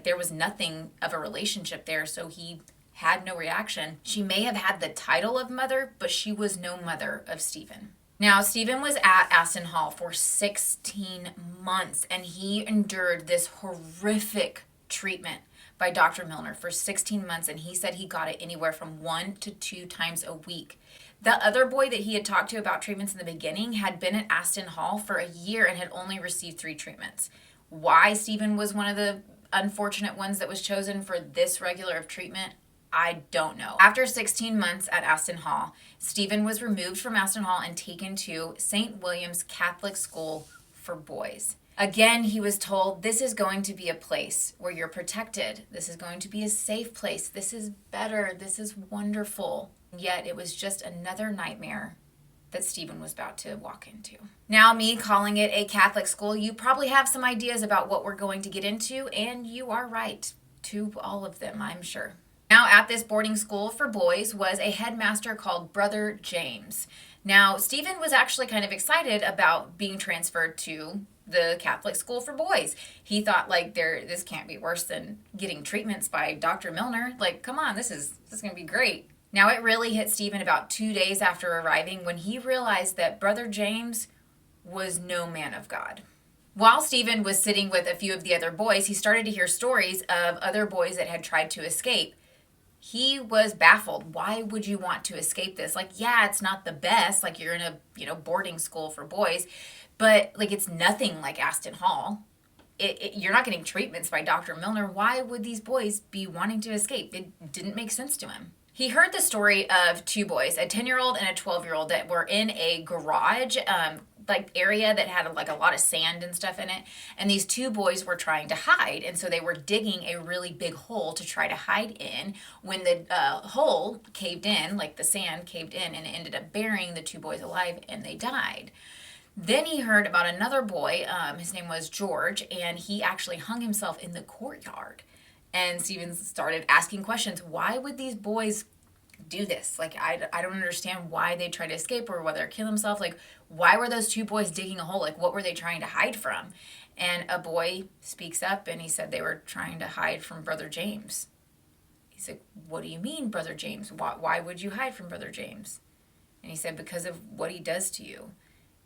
There was nothing of a relationship there, so he had no reaction. She may have had the title of mother, but she was no mother of Stephen. Now, Stephen was at Aston Hall for 16 months, and he endured this horrific treatment by Dr. Milner for 16 months, and he said he got it anywhere from 1 to 2 times a week. The other boy that he had talked to about treatments in the beginning had been at Aston Hall for a year and had only received 3 treatments. Why Stephen was one of the unfortunate ones that was chosen for this regular of treatment, I don't know. After 16 months at Aston Hall, Stephen was removed from Aston Hall and taken to St. William's Catholic School for Boys. Again, he was told, this is going to be a place where you're protected. This is going to be a safe place. This is better. This is wonderful. Yet it was just another nightmare that Stephen was about to walk into. Now, me calling it a Catholic school, you probably have some ideas about what we're going to get into, and you are right. To all of them, I'm sure. Now, at this boarding school for boys was a headmaster called Brother James. Now, Stephen was actually kind of excited about being transferred to the Catholic school for boys. He thought, like, this can't be worse than getting treatments by Dr. Milner. Like, come on, this is going to be great. Now, it really hit Stephen about 2 days after arriving when he realized that Brother James was no man of God. While Stephen was sitting with a few of the other boys, he started to hear stories of other boys that had tried to escape. He was baffled. Why would you want to escape this? Like, yeah, it's not the best. Like, you're in a boarding school for boys, but like, it's nothing like Aston Hall. You're not getting treatments by Dr. Milner. Why would these boys be wanting to escape? It didn't make sense to him. He heard the story of two boys, a 10-year-old and a 12-year-old, that were in a garage area that had like a lot of sand and stuff in it. And these two boys were trying to hide. And so they were digging a really big hole to try to hide in. When the hole caved in, like the sand caved in, and it ended up burying the two boys alive, and they died. Then he heard about another boy. His name was George, and he actually hung himself in the courtyard. And Stephen started asking questions. Why would these boys do this? Like, I don't understand why they try to escape or whether kill themselves. Like, why were those two boys digging a hole? Like, what were they trying to hide from? And a boy speaks up, and he said they were trying to hide from Brother James. He's like, what do you mean, Brother James? Why would you hide from Brother James? And he said, because of what he does to you.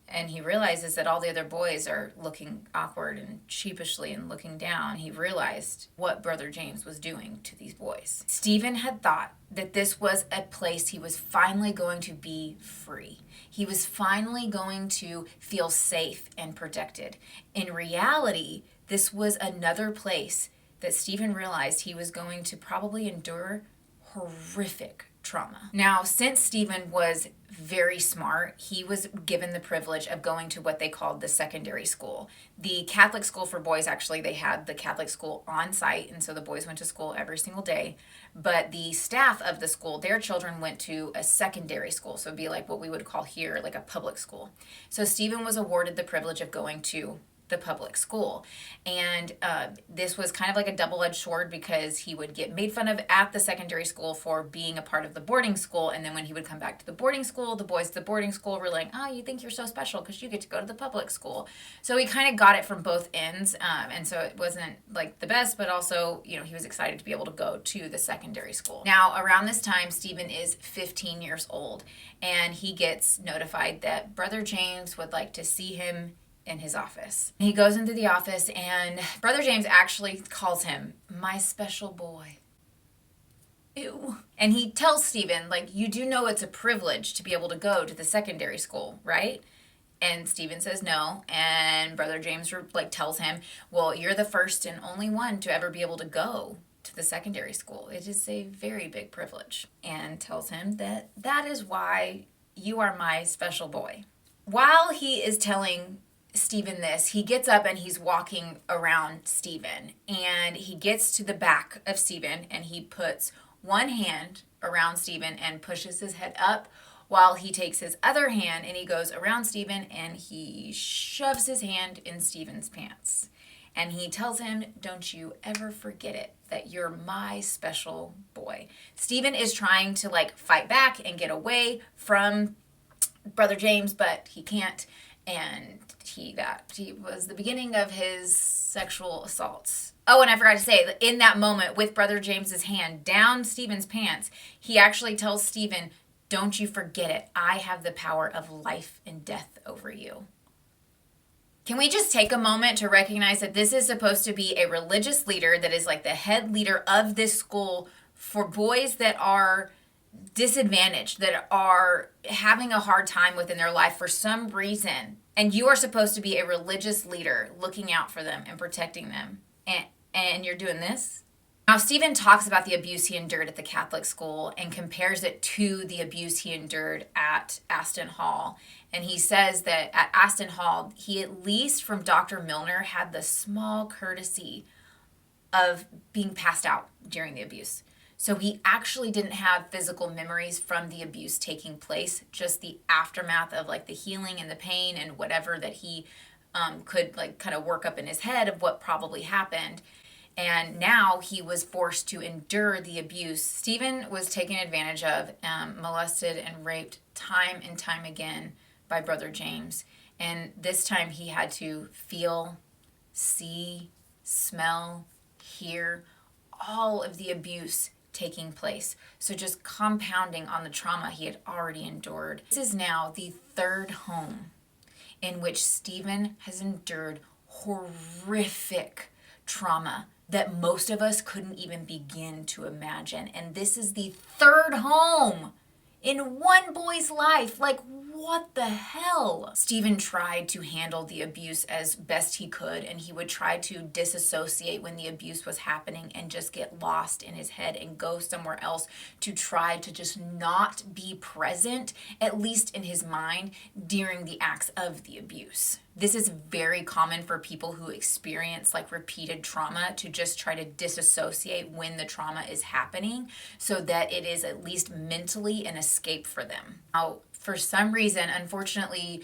And he realizes that all the other boys are looking awkward and sheepishly and looking down. He realized what Brother James was doing to these boys. Stephen had thought that this was a place he was finally going to be free. He was finally going to feel safe and protected. In reality, this was another place that Stephen realized he was going to probably endure horrific trauma. Now, since Stephen was very smart, he was given the privilege of going to what they called the secondary school. The Catholic school for boys, actually, they had the Catholic school on site, and so the boys went to school every single day. But the staff of the school, their children went to a secondary school, so it'd be like what we would call here, like a public school. So Stephen was awarded the privilege of going to the public school. And this was kind of like a double-edged sword, because he would get made fun of at the secondary school for being a part of the boarding school. And then when he would come back to the boarding school, the boys at the boarding school were like, oh, you think you're so special because you get to go to the public school. So he kind of got it from both ends. And so it wasn't like the best, but also, he was excited to be able to go to the secondary school. Now, around this time, Stephen is 15 years old, and he gets notified that Brother James would like to see him in his office. He goes into the office, and Brother James actually calls him my special boy. Ew. And he tells Stephen, like, you do know it's a privilege to be able to go to the secondary school, right? And Stephen says no. And Brother James tells him, well, you're the first and only one to ever be able to go to the secondary school. It is a very big privilege. And tells him that is why you are my special boy. While he is telling Stephen this, he gets up and he's walking around Stephen, and he gets to the back of Stephen, and he puts one hand around Stephen and pushes his head up, while he takes his other hand and he goes around Stephen and he shoves his hand in Stephen's pants. And he tells him, don't you ever forget it, that you're my special boy. Stephen is trying to fight back and get away from Brother James, but he can't. And he was the beginning of his sexual assaults. Oh, and I forgot to say, in that moment with Brother James's hand down Stephen's pants, he actually tells Stephen, don't you forget it, I have the power of life and death over you. Can we just take a moment to recognize that this is supposed to be a religious leader that is like the head leader of this school for boys that are disadvantaged, that are having a hard time within their life for some reason, and you are supposed to be a religious leader looking out for them and protecting them, and you're doing this? Now, Stephen talks about the abuse he endured at the Catholic school and compares it to the abuse he endured at Aston Hall. And he says that at Aston Hall, he, at least from Dr. Milner, had the small courtesy of being passed out during the abuse. So he actually didn't have physical memories from the abuse taking place, just the aftermath of like the healing and the pain and whatever that he could like kind of work up in his head of what probably happened. And now he was forced to endure the abuse. Stephen was taken advantage of, molested and raped time and time again by Brother James. And this time he had to feel, see, smell, hear all of the abuse taking place. So just compounding on the trauma he had already endured. This is now the third home in which Stephen has endured horrific trauma that most of us couldn't even begin to imagine. And this is the third home in one boy's life. Like, what the hell? Stephen tried to handle the abuse as best he could, and he would try to disassociate when the abuse was happening and just get lost in his head and go somewhere else to try to just not be present, at least in his mind, during the acts of the abuse. This is very common for people who experience like repeated trauma to just try to disassociate when the trauma is happening so that it is at least mentally an escape for them. Now, for some reason, unfortunately,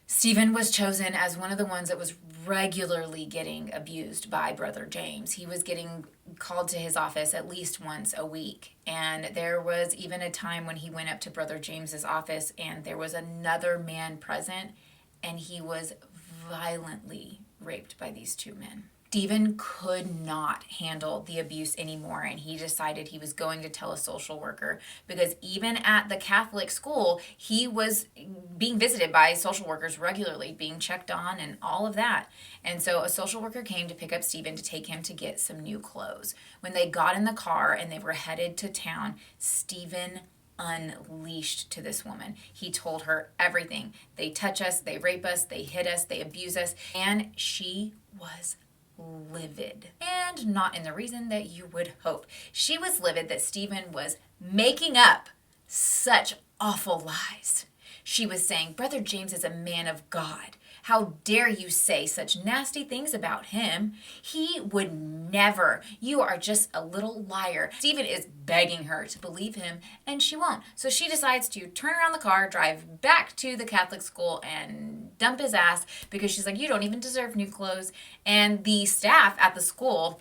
Stephen was chosen as one of the ones that was regularly getting abused by Brother James. He was getting called to his office at least once a week. And there was even a time when he went up to Brother James's office and there was another man present, and he was violently raped by these two men. Stephen could not handle the abuse anymore, and he decided he was going to tell a social worker, because even at the Catholic school, he was being visited by social workers regularly, being checked on and all of that. And so a social worker came to pick up Stephen to take him to get some new clothes. When they got in the car and they were headed to town, Stephen unleashed to this woman. He told her everything. They touch us, they rape us, they hit us, they abuse us, and she was livid. And not in the reason that you would hope. She was livid that Stephen was making up such awful lies. She was saying, Brother James is a man of God. How dare you say such nasty things about him? He would never. You are just a little liar. Stephen is begging her to believe him, and she won't. So she decides to turn around the car, drive back to the Catholic school, and dump his ass because she's like, you don't even deserve new clothes. And the staff at the school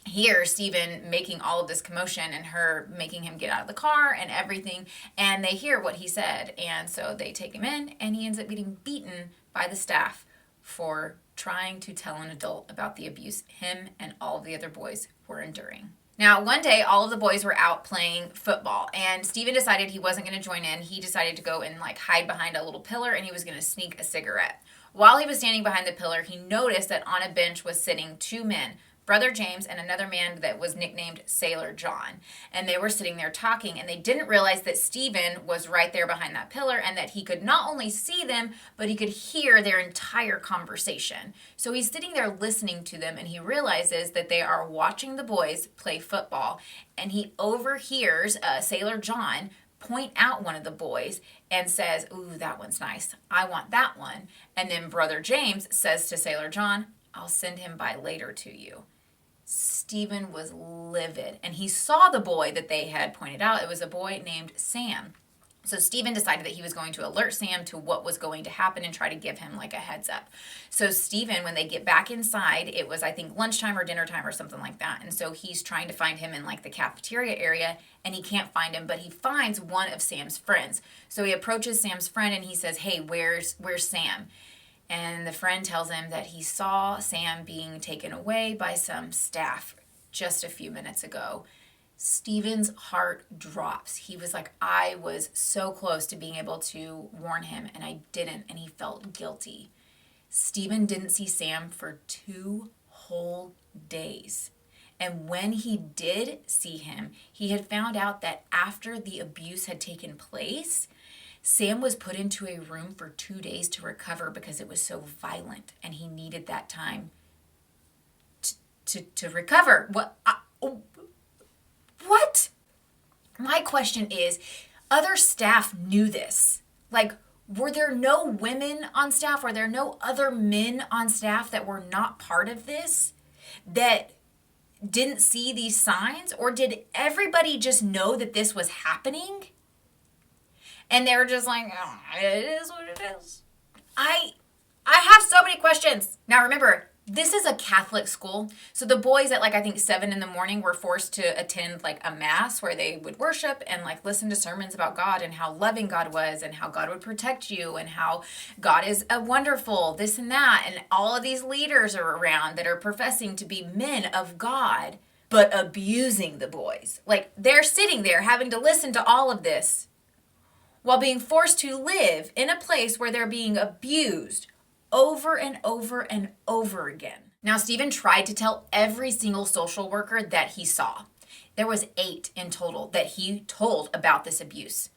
hear Stephen making all of this commotion and her making him get out of the car and everything, and they hear what he said, and so they take him in, and he ends up getting beaten by the staff for trying to tell an adult about the abuse him and all of the other boys were enduring. Now, one day, all of the boys were out playing football, and Stephen decided he wasn't going to join in. He decided to go and like hide behind a little pillar, and he was going to sneak a cigarette. While he was standing behind the pillar, he noticed that on a bench was sitting two men, Brother James and another man that was nicknamed Sailor John. And they were sitting there talking, and they didn't realize that Stephen was right there behind that pillar and that he could not only see them, but he could hear their entire conversation. So he's sitting there listening to them, and he realizes that they are watching the boys play football. And he overhears Sailor John point out one of the boys and says, ooh, that one's nice. I want that one. And then Brother James says to Sailor John, I'll send him by later to you. Stephen was livid, and he saw the boy that they had pointed out. It was a boy named Sam. So Stephen decided that he was going to alert Sam to what was going to happen and try to give him like a heads up. So Stephen, when they get back inside, it was I think lunchtime or dinner time or something like that. And so he's trying to find him in like the cafeteria area, and he can't find him, but he finds one of Sam's friends. So he approaches Sam's friend and he says, hey, where's Sam? And the friend tells him that he saw Sam being taken away by some staff just a few minutes ago. Stephen's heart drops. He was like, I was so close to being able to warn him, and I didn't, and he felt guilty. Stephen didn't see Sam for 2 whole days. And when he did see him, he had found out that after the abuse had taken place, Sam was put into a room for 2 days to recover because it was so violent, and he needed that time to recover. What? My question is, other staff knew this. Like, were there no women on staff? Were there no other men on staff that were not part of this? That didn't see these signs, or did everybody just know that this was happening? And they were just like, oh, it is what it is. I have so many questions. Now remember, this is a Catholic school. So the boys at I think 7 a.m. were forced to attend a mass where they would worship and listen to sermons about God and how loving God was and how God would protect you and how God is a wonderful this and that. And all of these leaders are around that are professing to be men of God, but abusing the boys. They're sitting there having to listen to all of this while being forced to live in a place where they're being abused over and over and over again. Now, Stephen tried to tell every single social worker that he saw. There was 8 in total that he told about this abuse.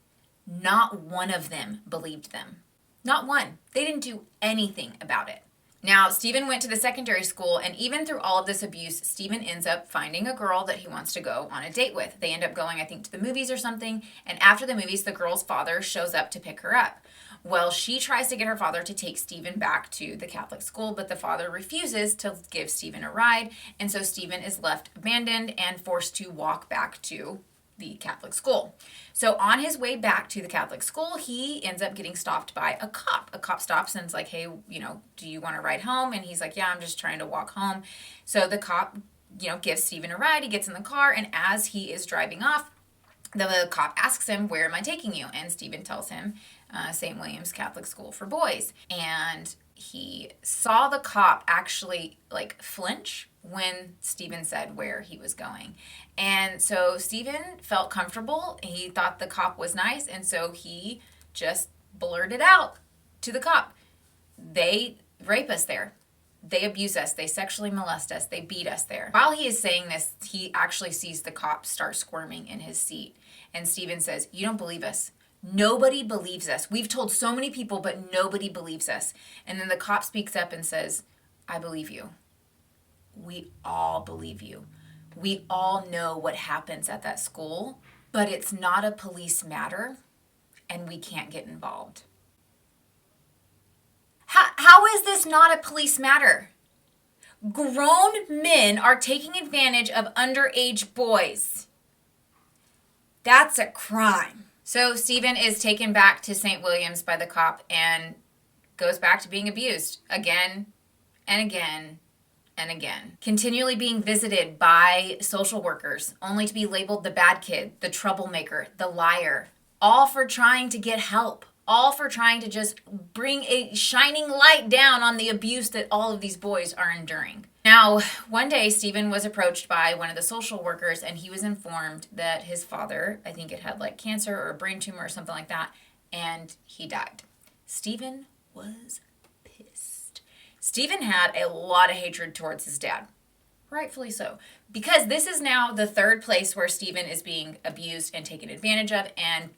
Not one of them believed them. Not one. They didn't do anything about it. Now, Stephen went to the secondary school, and even through all of this abuse, Stephen ends up finding a girl that he wants to go on a date with. They end up going, I think, to the movies or something, and after the movies, the girl's father shows up to pick her up. Well, she tries to get her father to take Stephen back to the Catholic school, but the father refuses to give Stephen a ride, and so Stephen is left abandoned and forced to walk back to the Catholic school. So on his way back to the Catholic school, he ends up getting stopped by a cop. A cop stops and is like, hey, do you want to ride home? And he's like, yeah, I'm just trying to walk home. So the cop, gives Stephen a ride. He gets in the car, and as he is driving off, the cop asks him, where am I taking you? And Stephen tells him, St. William's Catholic School for Boys. And he saw the cop actually flinch when Stephen said where he was going. And so Stephen felt comfortable. He thought the cop was nice. And so he just blurted out to the cop, they rape us there. They abuse us. They sexually molest us. They beat us there. While he is saying this, he actually sees the cop start squirming in his seat. And Stephen says, you don't believe us. Nobody believes us. We've told so many people, but nobody believes us. And then the cop speaks up and says, I believe you. We all believe you. We all know what happens at that school, but it's not a police matter, and we can't get involved. How is this not a police matter? Grown men are taking advantage of underage boys. That's a crime. So Stephen is taken back to St. William's by the cop and goes back to being abused again and again and again. Continually being visited by social workers, only to be labeled the bad kid, the troublemaker, the liar, all for trying to get help. All for trying to just bring a shining light down on the abuse that all of these boys are enduring. Now, one day, Stephen was approached by one of the social workers, and he was informed that his father, I think it had cancer or a brain tumor or something like that, and he died. Stephen was pissed. Stephen had a lot of hatred towards his dad. Rightfully so. Because this is now the 3rd place where Stephen is being abused and taken advantage of, and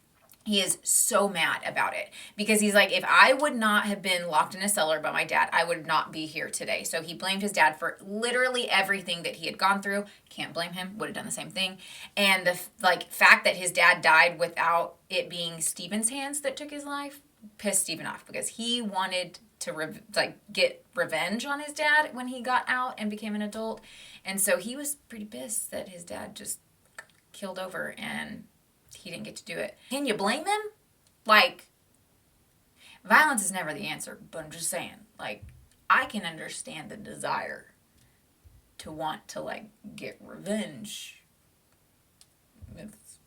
he is so mad about it because he's like, if I would not have been locked in a cellar by my dad, I would not be here today. So he blamed his dad for literally everything that he had gone through. Can't blame him. Would have done the same thing. And the fact that his dad died without it being Stephen's hands that took his life pissed Stephen off because he wanted to get revenge on his dad when he got out and became an adult. And so he was pretty pissed that his dad just killed over and he didn't get to do it. Can you blame him? Violence is never the answer, but I'm just saying, I can understand the desire to want to, get revenge.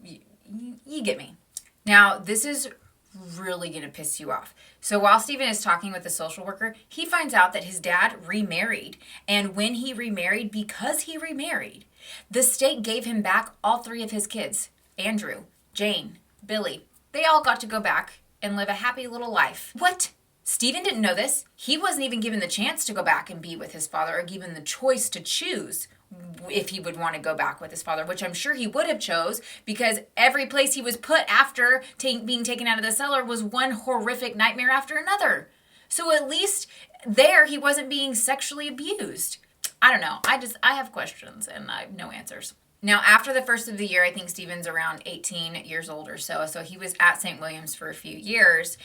You get me. Now, this is really going to piss you off. So while Stephen is talking with the social worker, he finds out that his dad remarried. And when he remarried, because he remarried, the state gave him back all 3 of his kids. Andrew, Jane, Billy, they all got to go back and live a happy little life. What? Stephen didn't know this. He wasn't even given the chance to go back and be with his father or given the choice to choose if he would want to go back with his father, which I'm sure he would have chose because every place he was put after being taken out of the cellar was one horrific nightmare after another. So at least there he wasn't being sexually abused. I don't know. I have questions and I have no answers. Now, after the first of the year, I think Stephen's around 18 years old or so. So he was at St. William's for a few years.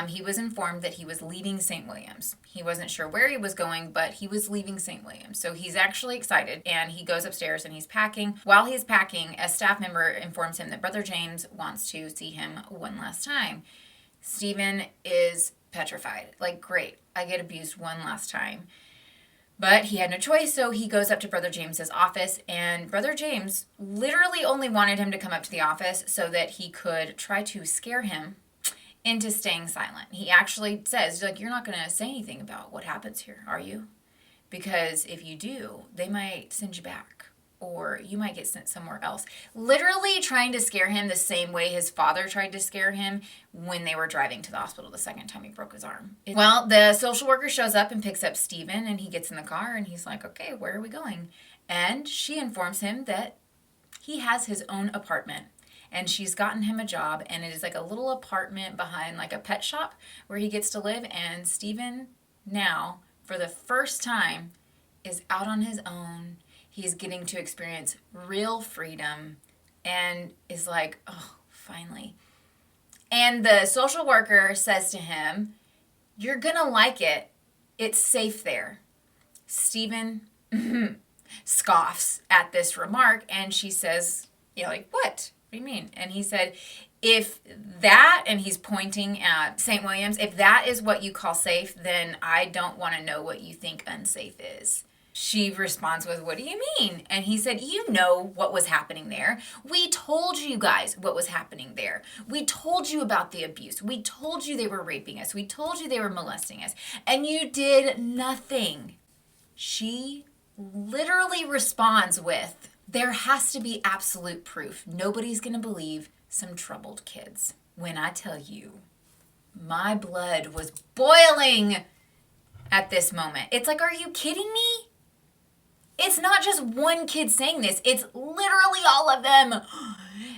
He was informed that he was leaving St. William's. He wasn't sure where he was going, but he was leaving St. William's. So he's actually excited, and he goes upstairs and he's packing. While he's packing, a staff member informs him that Brother James wants to see him one last time. Stephen is petrified. Like, great, I get abused one last time. But he had no choice, so he goes up to Brother James's office, and Brother James literally only wanted him to come up to the office so that he could try to scare him into staying silent. He actually says, like, you're not going to say anything about what happens here, are you? Because if you do, they might send you back, or you might get sent somewhere else. Literally trying to scare him the same way his father tried to scare him when they were driving to the hospital the second time he broke his arm. Well, the social worker shows up and picks up Stephen, and he gets in the car, and he's like, okay, where are we going? And she informs him that he has his own apartment, and she's gotten him a job, and it is like a little apartment behind like a pet shop where he gets to live. And Stephen now, for the first time, is out on his own. He's getting to experience real freedom and is like, oh, finally. And the social worker says to him, you're going to like it. It's safe there. Stephen scoffs at this remark, and she says, you know, like, what? What do you mean? And he said, if that, and he's pointing at St. William's, if that is what you call safe, then I don't want to know what you think unsafe is. She responds with, what do you mean? And he said, you know what was happening there. We told you guys what was happening there. We told you about the abuse. We told you they were raping us. We told you they were molesting us. And you did nothing. She literally responds with, there has to be absolute proof. Nobody's going to believe some troubled kids when I tell you my blood was boiling at this moment. It's like, are you kidding me? It's not just one kid saying this. It's literally all of them.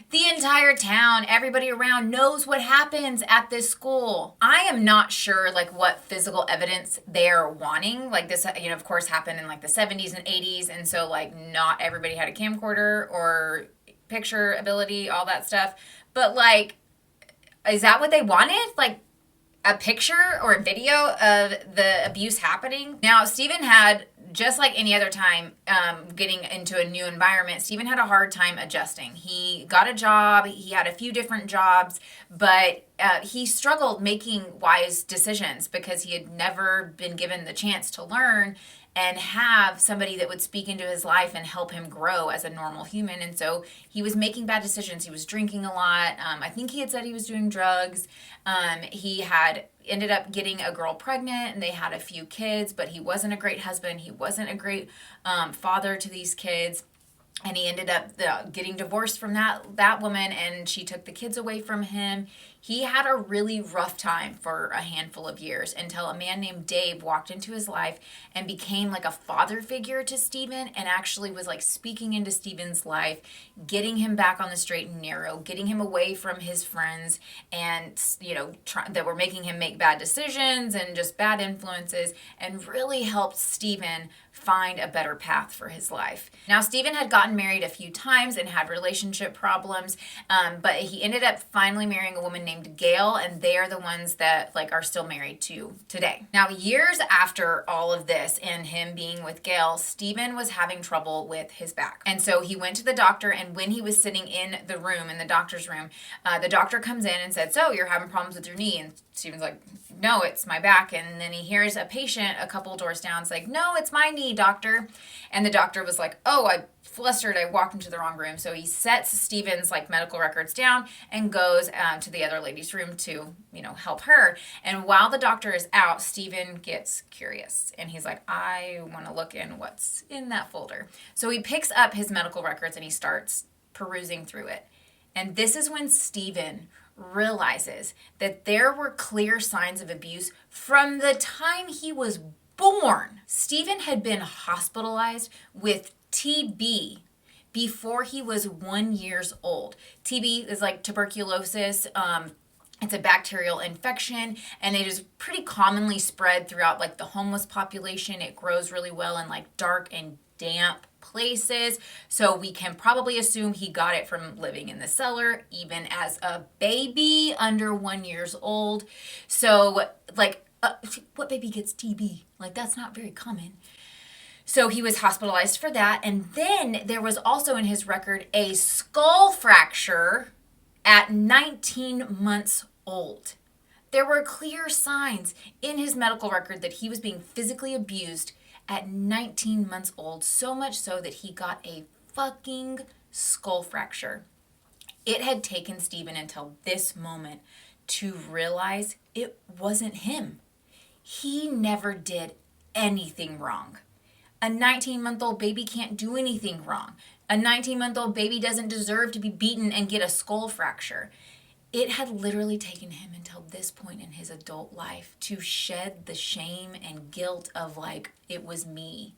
The entire town, everybody around knows what happens at this school. I am not sure like what physical evidence they're wanting. Like this, you know, of course happened in like the 70s and 80s. And so like not everybody had a camcorder or picture ability, all that stuff. But like, is that what they wanted? Like, a picture or a video of the abuse happening? Now, Stephen had, just like any other time getting into a new environment, Stephen had a hard time adjusting. He got a job, he had a few different jobs, but he struggled making wise decisions because he had never been given the chance to learn and have somebody that would speak into his life and help him grow as a normal human. And so he was making bad decisions. He was drinking a lot. I think he had said he was doing drugs. He had ended up getting a girl pregnant, and they had a few kids, but he wasn't a great husband. He wasn't a great father to these kids. And he ended up getting divorced from that woman, and she took the kids away from him. He had a really rough time for a handful of years until a man named Dave walked into his life and became like a father figure to Stephen, and actually was like speaking into Stephen's life, getting him back on the straight and narrow, getting him away from his friends and, you know, that were making him make bad decisions and just bad influences, and really helped Stephen find a better path for his life. Now, Stephen had gotten married a few times and had relationship problems, but he ended up finally marrying a woman named Gail, and they are the ones that like are still married to today. Now, years after all of this and him being with Gail, Stephen was having trouble with his back. And so he went to the doctor, and when he was sitting in the room, in the doctor's room, the doctor comes in and said, so you're having problems with your knee? And Stephen's like, no, it's my back. And then he hears a patient a couple doors down say, no, it's my knee, doctor. And the doctor was like, oh, I flustered, I walked into the wrong room. So he sets Stephen's like medical records down and goes to the other lady's room to, you know, help her. And while the doctor is out, Stephen gets curious, and he's like, I want to look in what's in that folder. So he picks up his medical records and he starts perusing through it. And this is when Stephen realizes that there were clear signs of abuse from the time he was born. Stephen had been hospitalized with TB before he was 1 year old. TB is like tuberculosis. It's a bacterial infection, and it is pretty commonly spread throughout like the homeless population. It grows really well in like dark and damp places. So we can probably assume he got it from living in the cellar, even as a baby under 1 year old. So like, what baby gets TB? Like, that's not very common. So he was hospitalized for that. And then there was also in his record a skull fracture at 19 months old. There were clear signs in his medical record that he was being physically abused at 19 months old, so much so that he got a fucking skull fracture. It had taken Stephen until this moment to realize it wasn't him. He never did anything wrong. A 19-month-old baby can't do anything wrong. A 19-month-old baby doesn't deserve to be beaten and get a skull fracture. It had literally taken him until this point in his adult life to shed the shame and guilt of like, it was me.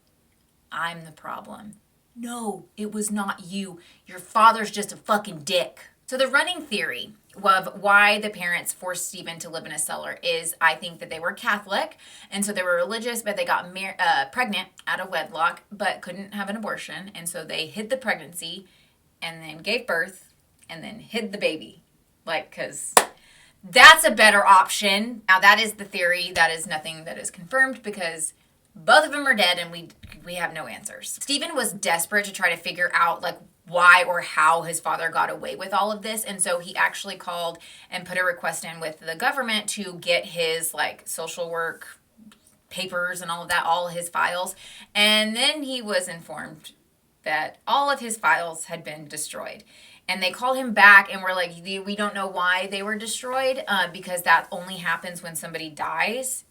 I'm the problem. No, it was not you. Your father's just a fucking dick. So the running theory of why the parents forced Stephen to live in a cellar is, I think that they were Catholic, and so they were religious, but they got pregnant out of wedlock, but couldn't have an abortion, and so they hid the pregnancy, and then gave birth, and then hid the baby. Like, because that's a better option. Now, that is the theory. That is nothing that is confirmed because both of them are dead and we have no answers. Stephen was desperate to try to figure out, like, why or how his father got away with all of this. And so he actually called and put a request in with the government to get his, like, social work papers and all of that, all his files. And then he was informed that all of his files had been destroyed. And they called him back and were like, we don't know why they were destroyed because that only happens when somebody dies.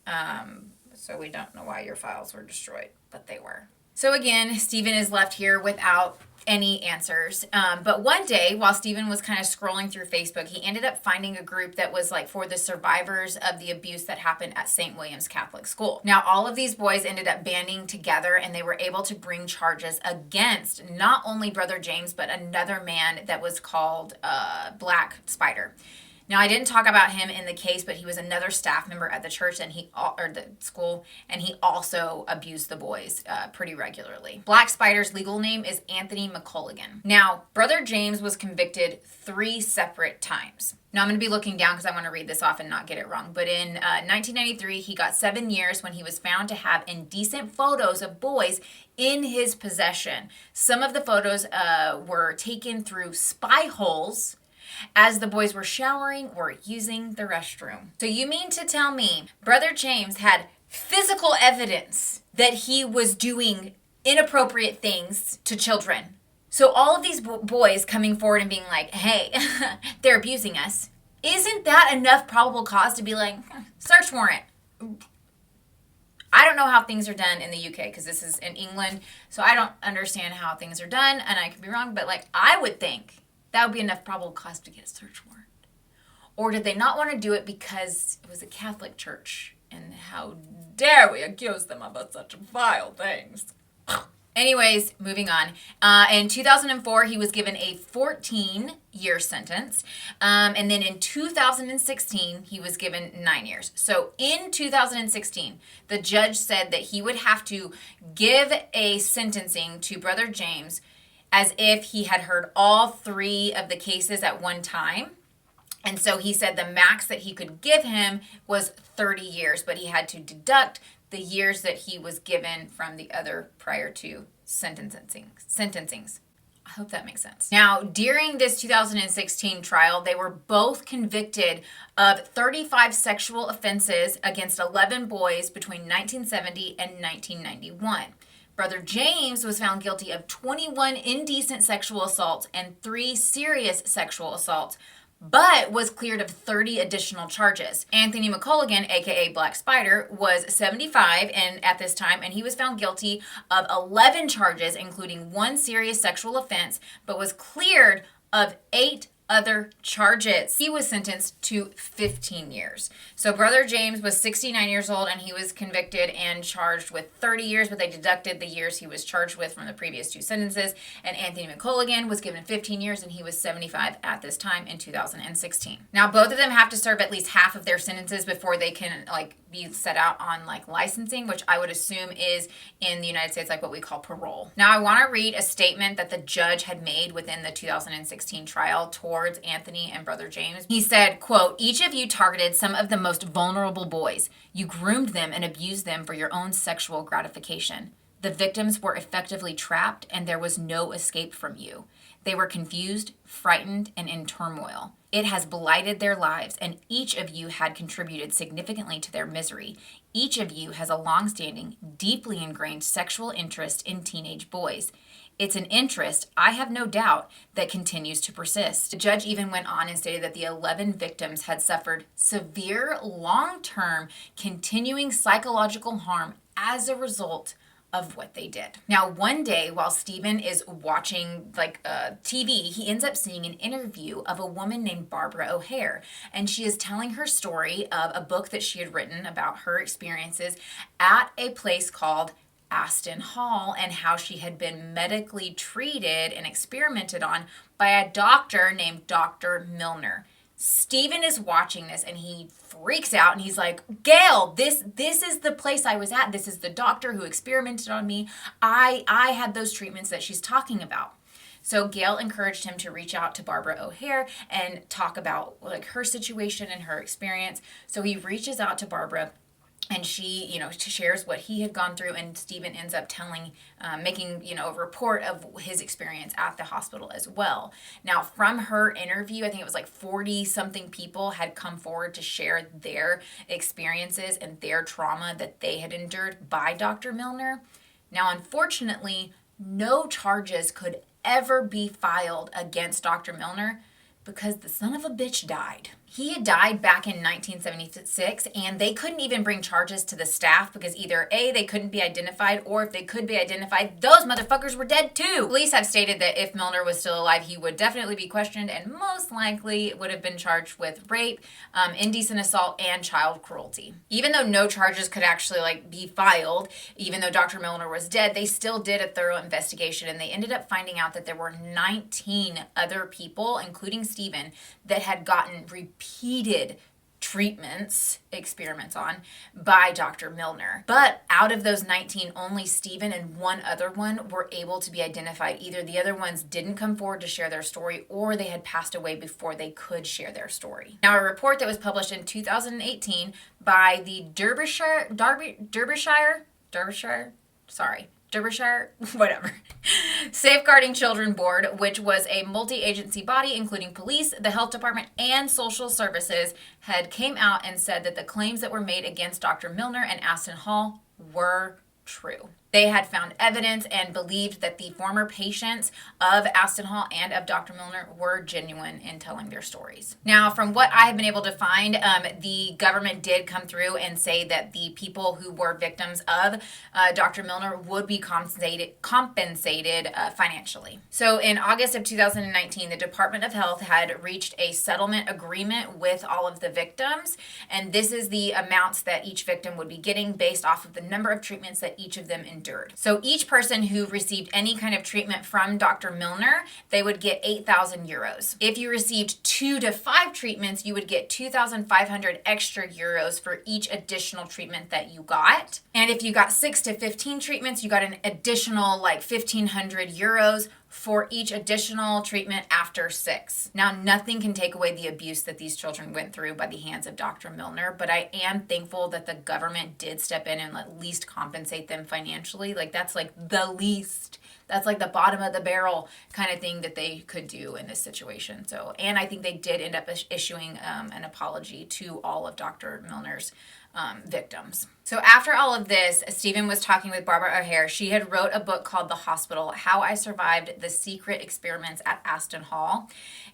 So we don't know why your files were destroyed, but they were. So again, Stephen is left here without any answers. But one day, while Stephen was kind of scrolling through Facebook, he ended up finding a group that was like for the survivors of the abuse that happened at St. William's Catholic School. Now, all of these boys ended up banding together and they were able to bring charges against not only Brother James, but another man that was called Black Spider. Now, I didn't talk about him in the case, but he was another staff member at the church or the school, and he also abused the boys pretty regularly. Black Spider's legal name is Anthony McCulligan. Now, Brother James was convicted 3 separate times. Now, I'm going to be looking down because I want to read this off and not get it wrong. But in 1993, he got 7 years when he was found to have indecent photos of boys in his possession. Some of the photos were taken through spy holes as the boys were showering or using the restroom. So you mean to tell me Brother James had physical evidence that he was doing inappropriate things to children? So all of these boys coming forward and being like, hey, they're abusing us. Isn't that enough probable cause to be like, search warrant? I don't know how things are done in the UK because this is in England. So I don't understand how things are done and I could be wrong. But like, I would think that would be enough probable cause to get a search warrant. Or did they not want to do it because it was a Catholic church? And how dare we accuse them of such vile things? Anyways, moving on. In 2004, he was given a 14-year sentence. And then in 2016, he was given 9 years. So in 2016, the judge said that he would have to give a sentencing to Brother James as if he had heard all 3 of the cases at one time. And so he said the max that he could give him was 30 years, but he had to deduct the years that he was given from the other prior to sentencings. I hope that makes sense. Now, during this 2016 trial, they were both convicted of 35 sexual offenses against 11 boys between 1970 and 1991. Brother James was found guilty of 21 indecent sexual assaults and 3 serious sexual assaults, but was cleared of 30 additional charges. Anthony McCulligan, aka Black Spider, was 75 at this time, and he was found guilty of 11 charges, including 1 serious sexual offense, but was cleared of 8 other charges. He was sentenced to 15 years. So brother James was 69 years old and he was convicted and charged with 30 years, but they deducted the years he was charged with from the previous two sentences. And Anthony McColligan was given 15 years and he was 75 at this time in 2016. Now both of them have to serve at least half of their sentences before they can be set out on licensing, which I would assume is in the United States what we call parole. Now I want to read a statement that the judge had made within the 2016 trial towards Anthony and brother James. He said, quote, "Each of you targeted some of the most vulnerable boys. You groomed them and abused them for your own sexual gratification. The victims were effectively trapped and there was no escape from you. They were confused, frightened, and in turmoil. It has blighted their lives, and each of you had contributed significantly to their misery. Each of you has a long-standing, deeply ingrained sexual interest in teenage boys. It's an interest, I have no doubt, that continues to persist." The judge even went on and stated that the 11 victims had suffered severe, long-term, continuing psychological harm as a result of what they did. Now, one day while Stephen is watching TV, he ends up seeing an interview of a woman named Barbara O'Hare, and she is telling her story of a book that she had written about her experiences at a place called Aston Hall and how she had been medically treated and experimented on by a doctor named Dr. Milner. Stephen is watching this and he freaks out and he's like, "Gail, this is the place I was at. This is the doctor who experimented on me. I had those treatments that she's talking about." So Gail encouraged him to reach out to Barbara O'Hare and talk about her situation and her experience. So he reaches out to Barbara and she, shares what he had gone through, and Stephen ends up making a report of his experience at the hospital as well. Now, from her interview, I think it was 40-something people had come forward to share their experiences and their trauma that they had endured by Dr. Milner. Now, unfortunately, no charges could ever be filed against Dr. Milner because the son of a bitch died. He had died back in 1976, and they couldn't even bring charges to the staff because either A, they couldn't be identified, or if they could be identified, those motherfuckers were dead too. Police have stated that if Milner was still alive, he would definitely be questioned and most likely would have been charged with rape, indecent assault, and child cruelty. Even though no charges could actually be filed, even though Dr. Milner was dead, they still did a thorough investigation, and they ended up finding out that there were 19 other people, including Stephen, that had gotten repeated experiments on by Dr. Milner. But out of those 19, only Stephen and one other one were able to be identified. Either the other ones didn't come forward to share their story, or they had passed away before they could share their story. Now, a report that was published in 2018 by the Derbyshire, whatever, Safeguarding Children Board, which was a multi-agency body including police, the health department, and social services, had came out and said that the claims that were made against Dr. Milner and Aston Hall were true. They had found evidence and believed that the former patients of Aston Hall and of Dr. Milner were genuine in telling their stories. Now, from what I have been able to find, the government did come through and say that the people who were victims of Dr. Milner would be compensated financially. So in August of 2019, the Department of Health had reached a settlement agreement with all of the victims, and this is the amounts that each victim would be getting based off of the number of treatments that each of them endured. So each person who received any kind of treatment from Dr. Milner, they would get 8,000 euros. If you received 2 to 5 treatments, you would get 2,500 extra euros for each additional treatment that you got. And if you got 6 to 15 treatments, you got an additional 1,500 euros for each additional treatment after 6. Now, nothing can take away the abuse that these children went through by the hands of Dr. Milner, but I am thankful that the government did step in and at least compensate them financially. That's the least. That's the bottom of the barrel kind of thing that they could do in this situation. So, and I think they did end up issuing an apology to all of Dr. Milner's victims. So after all of this, Stephen was talking with Barbara O'Hare. She had wrote a book called The Hospital: How I Survived the Secret Experiments at Aston Hall.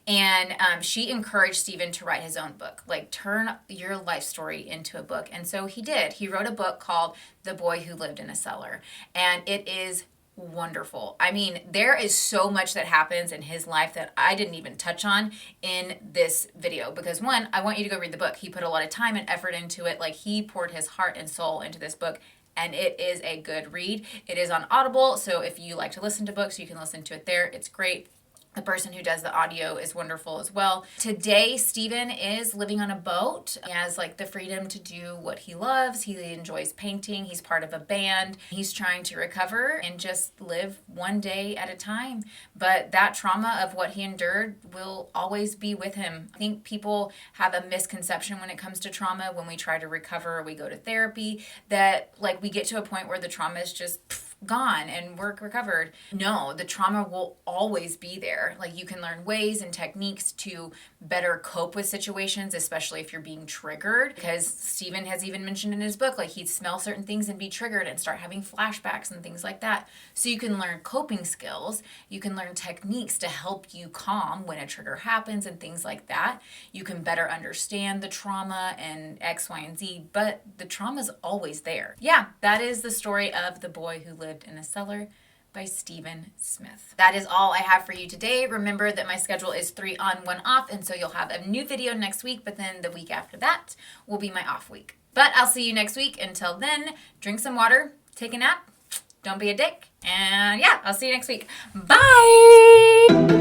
And she encouraged Stephen to write his own book, turn your life story into a book. And so he did. He wrote a book called The Boy Who Lived in a Cellar. And it is wonderful. I mean, there is so much that happens in his life that I didn't even touch on in this video because one, I want you to go read the book. He put a lot of time and effort into it. Like he poured his heart and soul into this book, and it is a good read. It is on Audible, so if you like to listen to books, you can listen to it there. It's great. The person who does the audio is wonderful as well. Today, Steven is living on a boat. He has like the freedom to do what he loves. He enjoys painting. He's part of a band. He's trying to recover and just live one day at a time. But that trauma of what he endured will always be with him. I think people have a misconception when it comes to trauma when we try to recover or we go to therapy that like we get to a point where the trauma is just gone and we're recovered. No, the trauma will always be there. Like you can learn ways and techniques to better cope with situations, especially if you're being triggered. Because Stephen has even mentioned in his book, like he'd smell certain things and be triggered and start having flashbacks and things like that. So you can learn coping skills. You can learn techniques to help you calm when a trigger happens and things like that. You can better understand the trauma and X, Y, and Z, but the trauma is always there. Yeah, that is the story of the boy who lived in a cellar by Stephen Smith. That is all I have for you today. Remember that my schedule is 3 on, 1 off, and so you'll have a new video next week, but then the week after that will be my off week. But I'll see you next week. Until then, drink some water, take a nap, don't be a dick, and yeah, I'll see you next week. Bye!